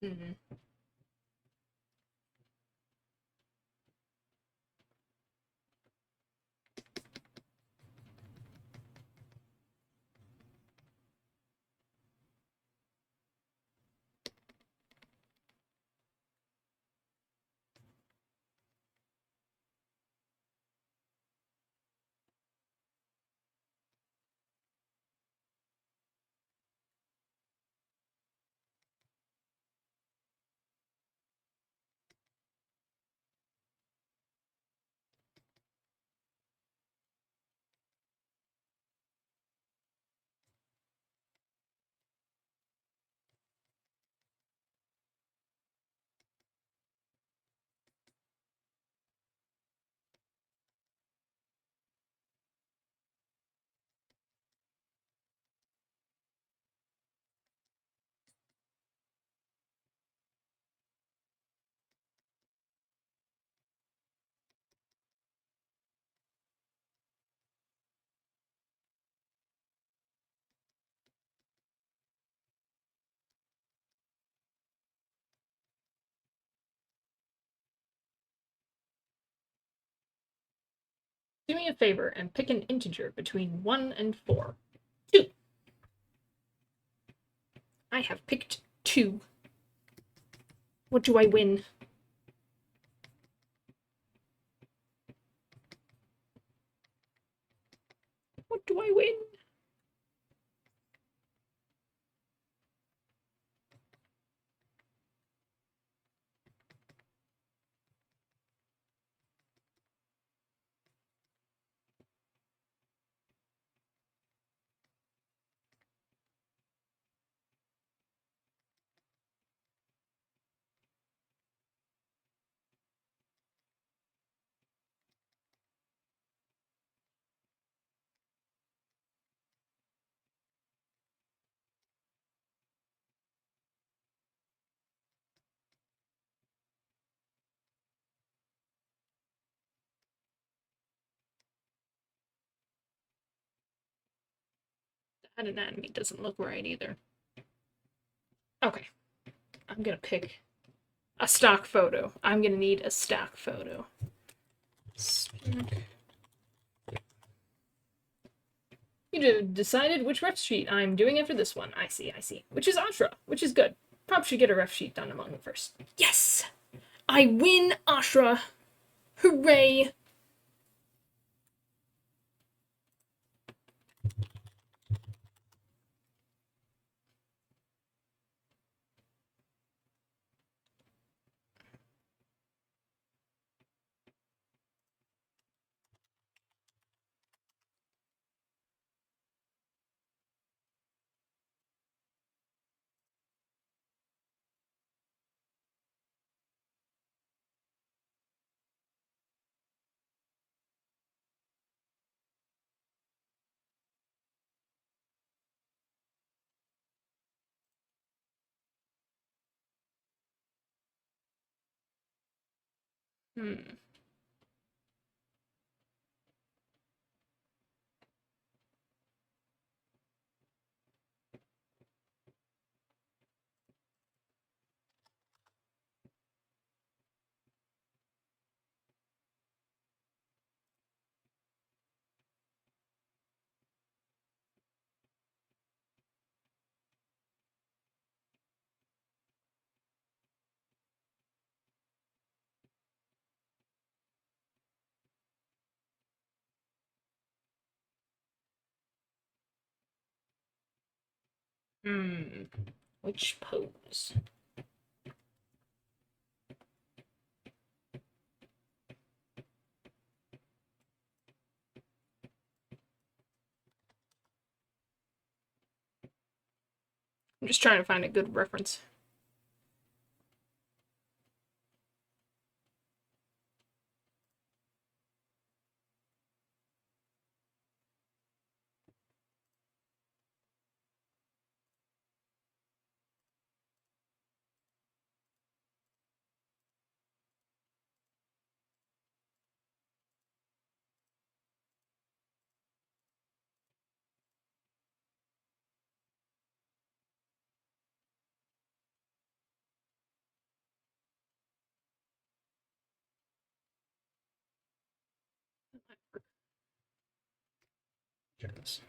Mhm. Do me a favor and pick an integer between 1 and 4. 2. I have picked 2. What do I win? What do I win? That anatomy doesn't look right either. Okay. I'm gonna pick a stock photo. I'm gonna need a stock photo. You decided which ref sheet I'm doing after this one. I see. Which is Ashra, which is good. Probably should get a ref sheet done among them first. Yes! I win, Ashra! Hooray! Hmm. Hmm. Which pose? I'm just trying to find a good reference. Check this.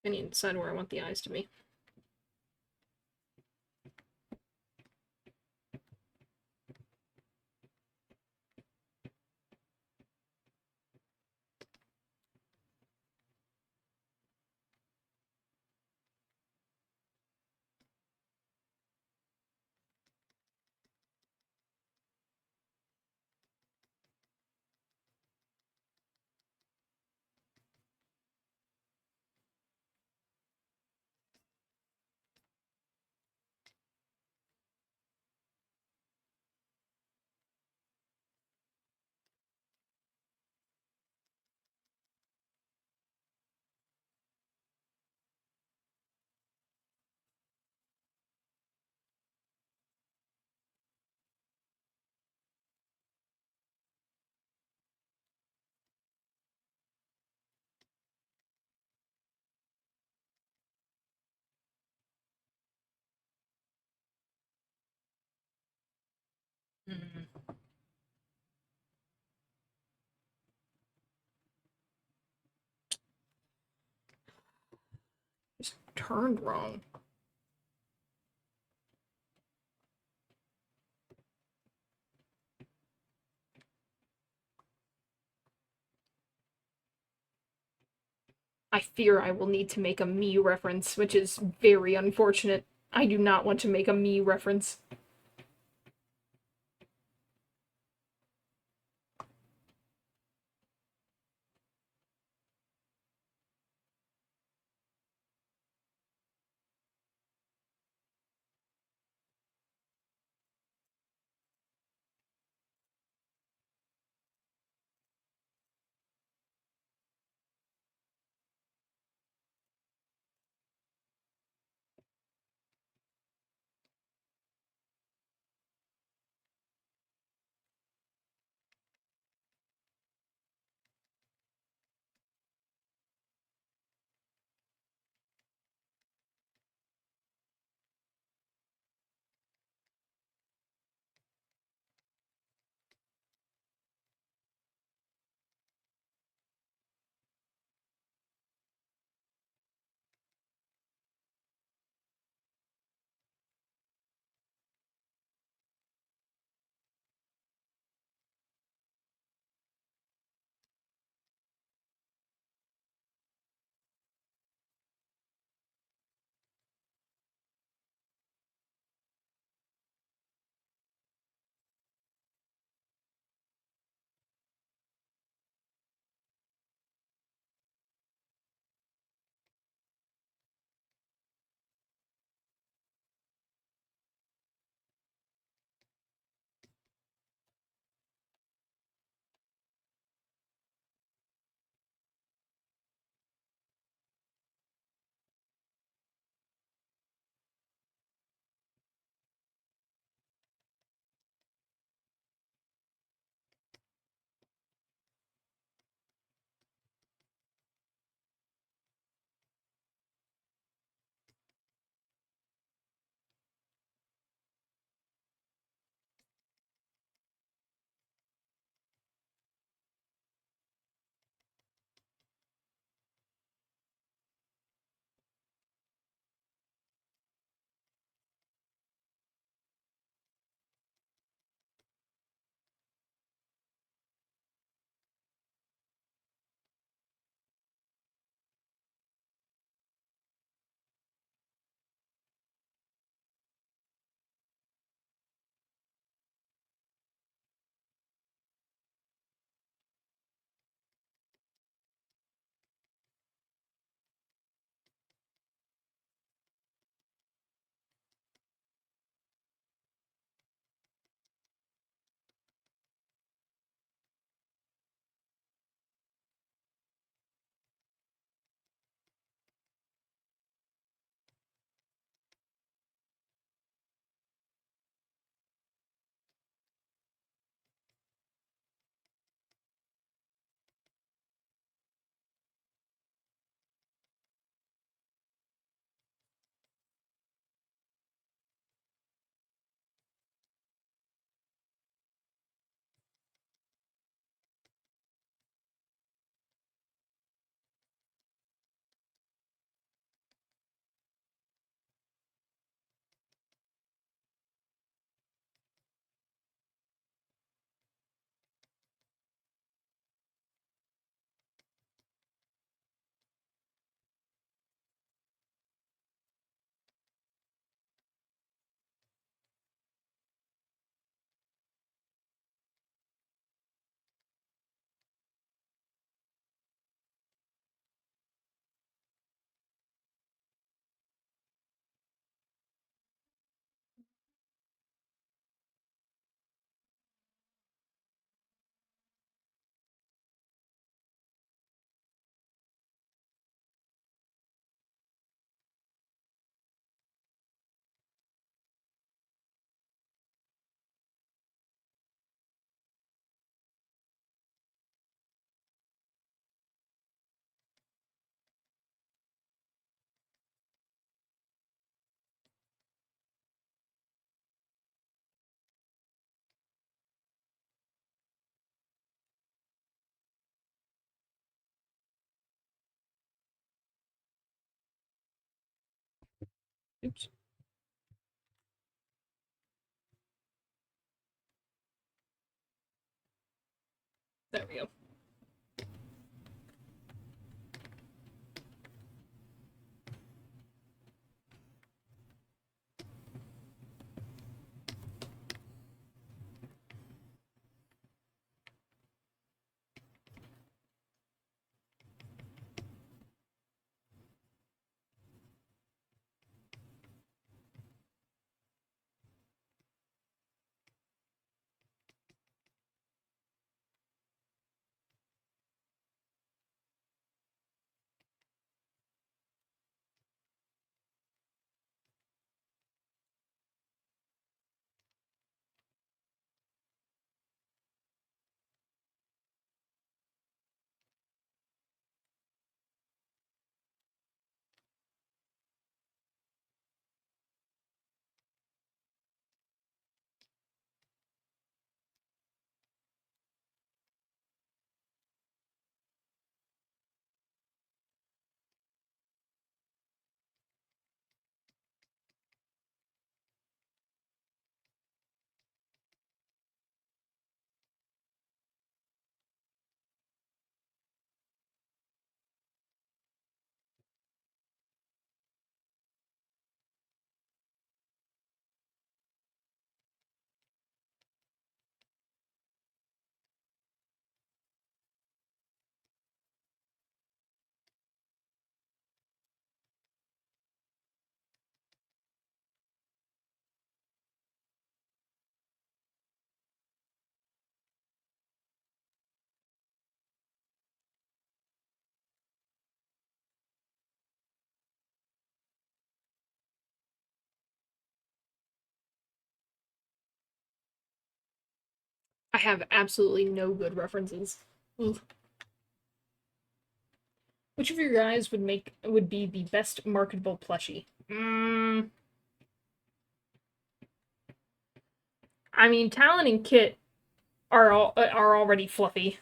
I need to decide where I want the eyes to be. Just turned wrong. I fear I will need to make a me reference, which is very unfortunate. I do not want to make a me reference. Oops. There we go. I have absolutely no good references. Ugh. Which of your guys would be the best marketable plushie? I mean, Talon and Kit are already fluffy,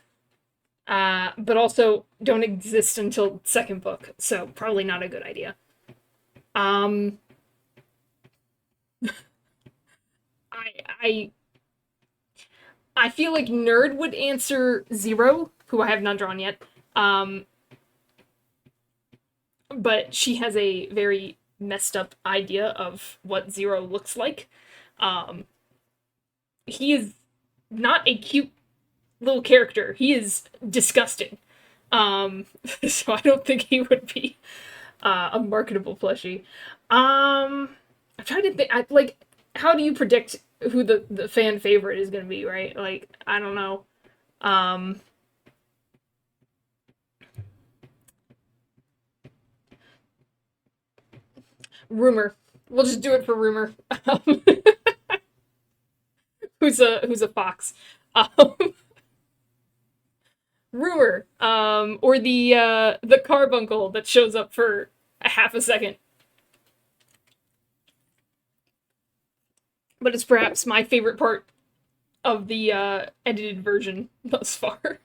but also don't exist until second book, so probably not a good idea. I I feel like Nerd would answer Zero, who I have not drawn yet. But she has a very messed up idea of what Zero looks like. He is not a cute little character. He is disgusting. So I don't think he would be a marketable plushie. I'm trying to think. How do you predict who the fan favorite is going to be? Right? Like, I don't know. Rumor. We'll just do it for Rumor. Who's a fox? Um, Rumor. Or the carbuncle that shows up for a half a second. But it's perhaps my favorite part of the edited version thus far.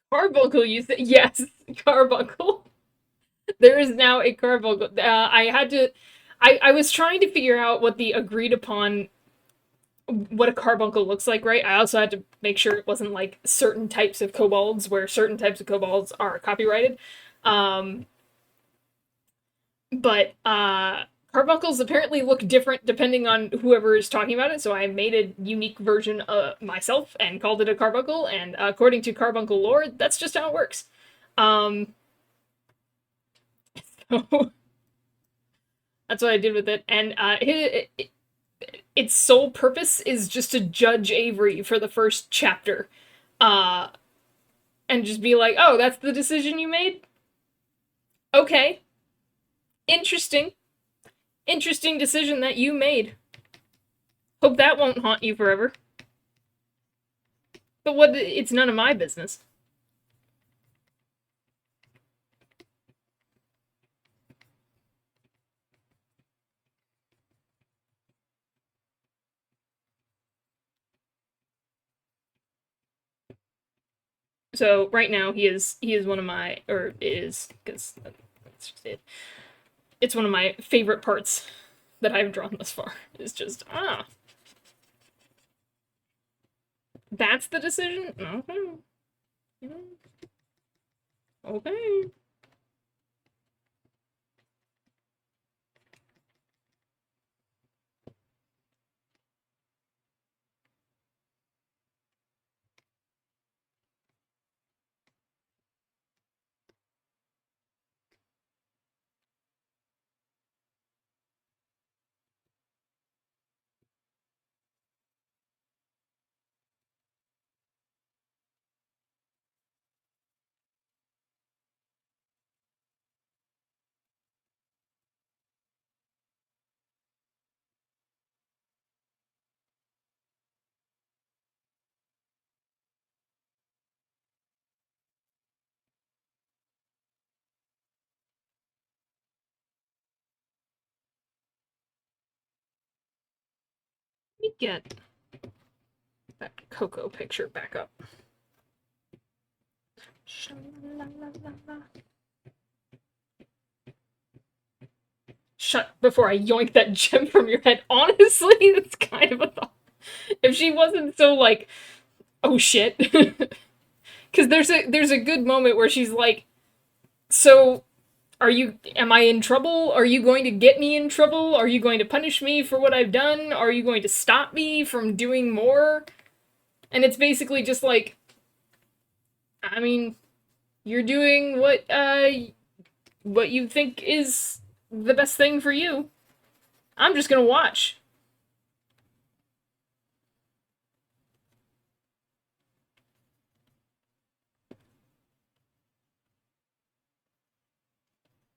Carbuncle, you said? Yes, carbuncle. There is now a carbuncle. I was trying to figure out what the agreed upon what a carbuncle looks like, right? I also had to make sure it wasn't like certain types of kobolds, where certain types of kobolds are copyrighted. But carbuncles apparently look different depending on whoever is talking about it, so I made a unique version myself and called it a carbuncle, and according to carbuncle lore, that's just how it works. So that's what I did with it, and its sole purpose is just to judge Avery for the first chapter, and just be like, oh, that's the decision you made? Okay. Interesting decision that you made. Hope that won't haunt you forever. But it's none of my business. So right now he is one of my, or is, because that's just it. It's one of my favorite parts that I've drawn thus far. It's just that's the decision. Okay. Okay. Let me get that Coco picture back up. Shut before I yoink that gem from your head. Honestly, that's kind of a thought. If she wasn't so like, oh shit. Because there's a good moment where she's like, so am I in trouble? Are you going to get me in trouble? Are you going to punish me for what I've done? Are you going to stop me from doing more? And it's basically just like, I mean, you're doing what you think is the best thing for you. I'm just gonna watch.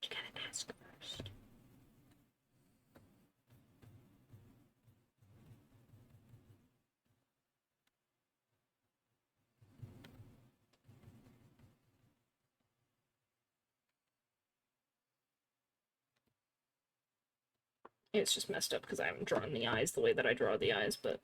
You gotta ask first. It's just messed up because I haven't drawn the eyes the way that I draw the eyes, but...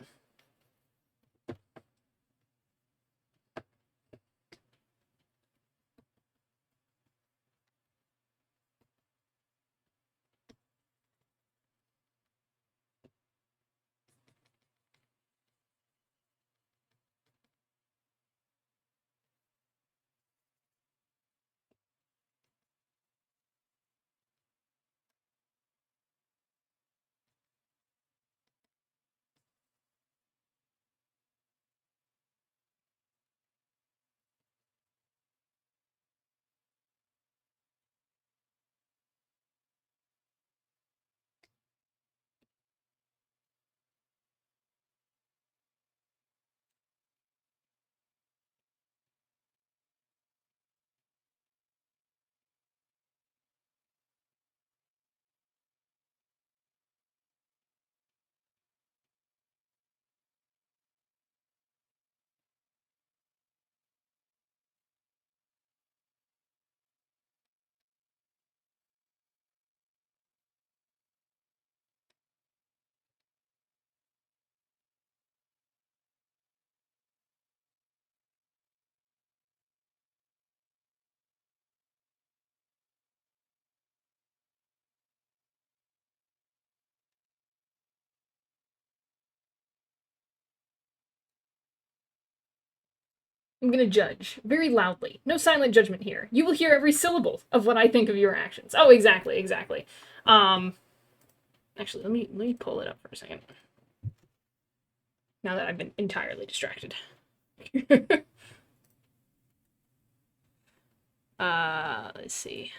I'm gonna judge very loudly. No silent judgment here. You will hear every syllable of what I think of your actions. Oh, exactly, exactly. Actually, let me pull it up for a second. Now that I've been entirely distracted. Let's see.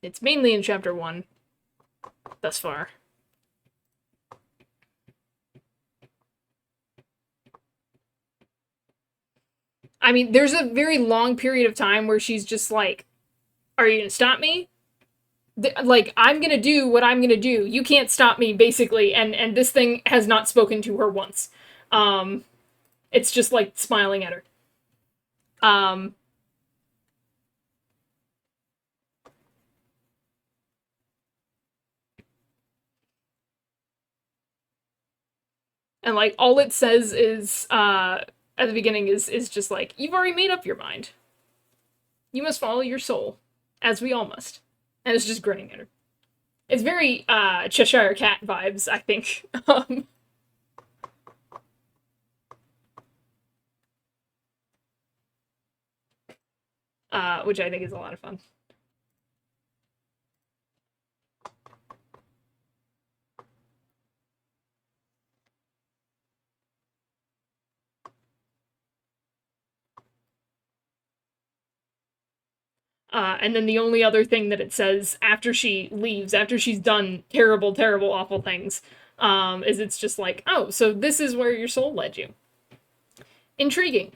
It's mainly in chapter 1 thus far. I mean, there's a very long period of time where she's just like, are you gonna stop me? Like, I'm gonna do what I'm gonna do. You can't stop me, basically. And this thing has not spoken to her once. It's just like smiling at her. And like all it says is, at the beginning is just like, you've already made up your mind. You must follow your soul, as we all must. And it's just grinning at her. It's very Cheshire Cat vibes, I think. Which I think is a lot of fun. And then the only other thing that it says after she leaves, after she's done terrible, terrible, awful things, is it's just like, oh, so this is where your soul led you. Intriguing.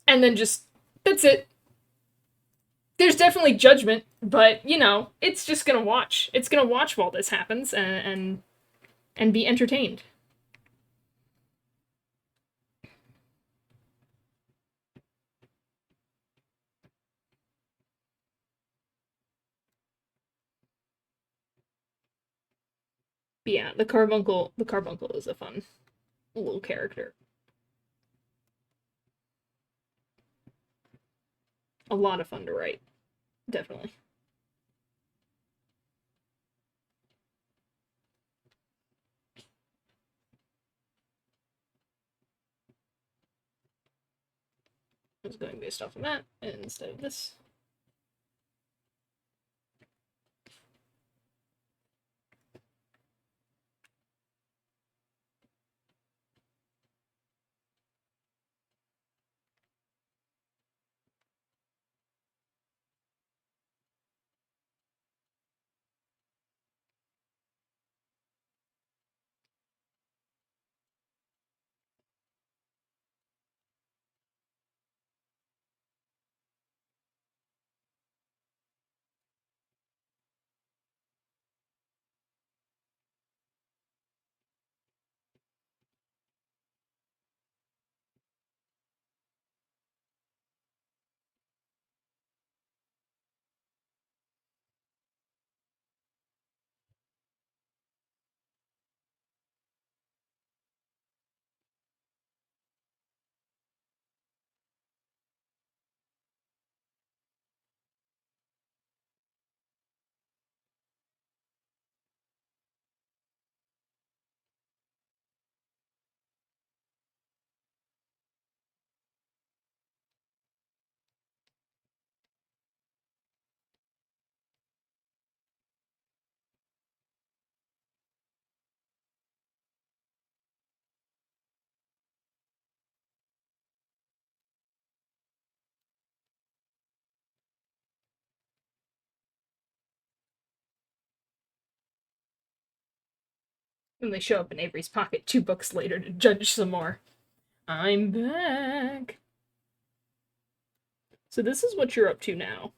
And then just, that's it. There's definitely judgment, but, you know, it's just gonna watch. It's gonna watch while this happens and be entertained. But yeah, the Carbuncle is a fun little character. A lot of fun to write. Definitely. I was going based off of that instead of this. And they show up in Avery's pocket 2 books later to judge some more. I'm back. So this is what you're up to now.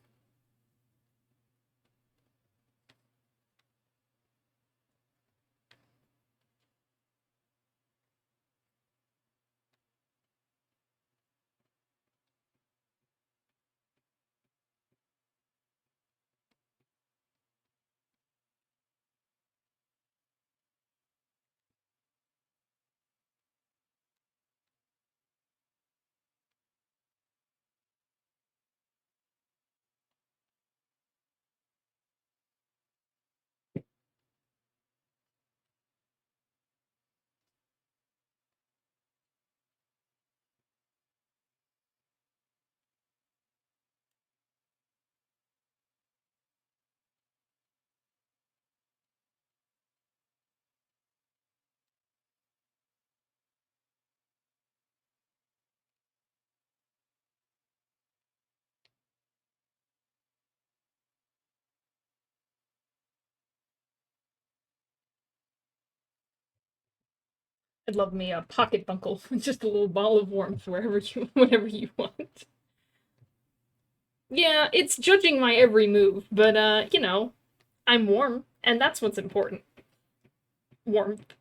I'd love me a pocket bunkle, just a little ball of warmth whenever you want. Yeah, it's judging my every move, but you know, I'm warm, and that's what's important. Warmth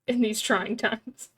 in these trying times.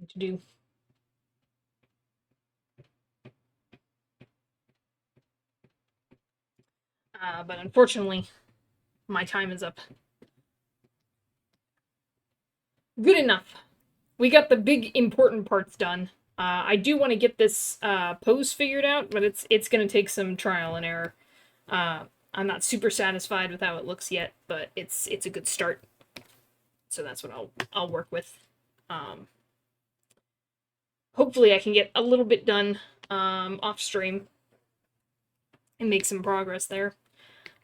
to do. But unfortunately, my time is up. Good enough. We got the big important parts done. I do want to get this pose figured out, but it's going to take some trial and error. I'm not super satisfied with how it looks yet, but it's a good start. So that's what I'll work with. Hopefully I can get a little bit done off stream and make some progress there.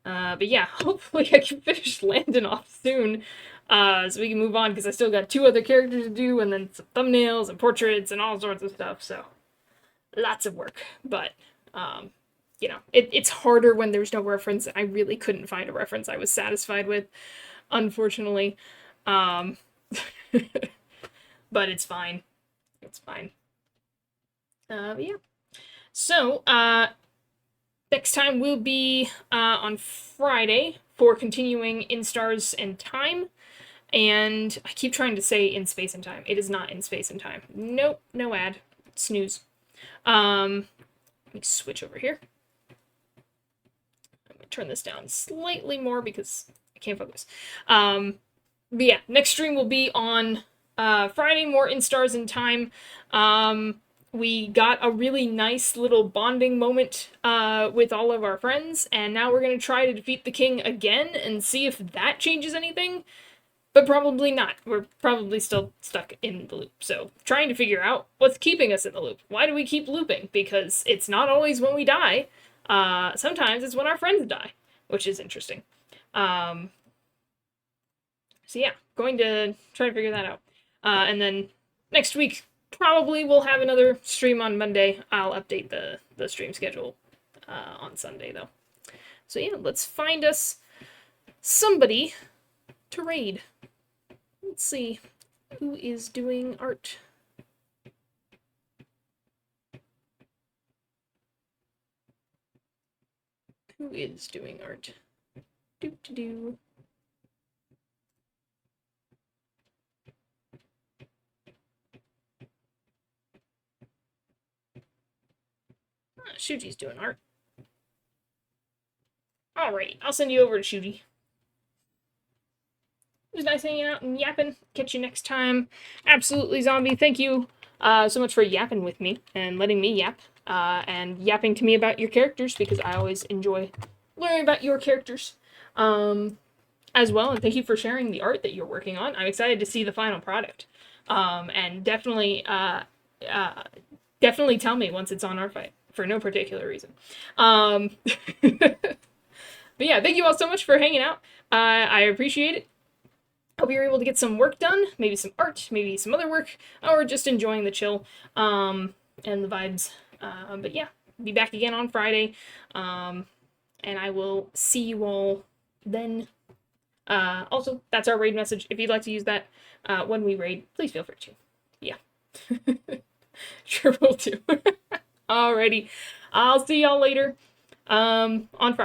But yeah, hopefully I can finish Landon off soon, so we can move on, because I still got 2 other characters to do, and then some thumbnails and portraits and all sorts of stuff, so lots of work. But, you know, it's harder when there's no reference, and I really couldn't find a reference I was satisfied with, unfortunately. But it's fine. It's fine. But yeah. So, next time will be on Friday for continuing In Stars and Time. And I keep trying to say In Space and Time. It is not In Space and Time. Nope, no ad. Snooze. Let me switch over here. I'm going to turn this down slightly more because I can't focus. But yeah, next stream will be on Friday, more In Stars and Time. We got a really nice little bonding moment with all of our friends, and now we're going to try to defeat the king again and see if that changes anything, but probably not. We're probably still stuck in the loop, so trying to figure out what's keeping us in the loop. Why do we keep looping? Because it's not always when we die. Sometimes it's when our friends die, which is interesting. So yeah, going to try to figure that out. And then next week, probably we'll have another stream on Monday. I'll update the stream schedule on Sunday, though. So yeah, let's find us somebody to raid. Let's see. Who is doing art? Who is doing art? Doo-doo-doo. Shuji's doing art. Alrighty, I'll send you over to Shuji. It was nice hanging out and yapping. Catch you next time. Absolutely Zombie, thank you so much for yapping with me and letting me yap. And yapping to me about your characters, because I always enjoy learning about your characters as well. And thank you for sharing the art that you're working on. I'm excited to see the final product. And definitely tell me once it's on Artfight, for no particular reason. But yeah, thank you all so much for hanging out. I appreciate it. Hope you're able to get some work done, maybe some art, maybe some other work, or just enjoying the chill and the vibes. But yeah, be back again on Friday, and I will see you all then. Also, that's our raid message. If you'd like to use that when we raid, please feel free to. Yeah. Sure will do. Alrighty. I'll see y'all later on Friday.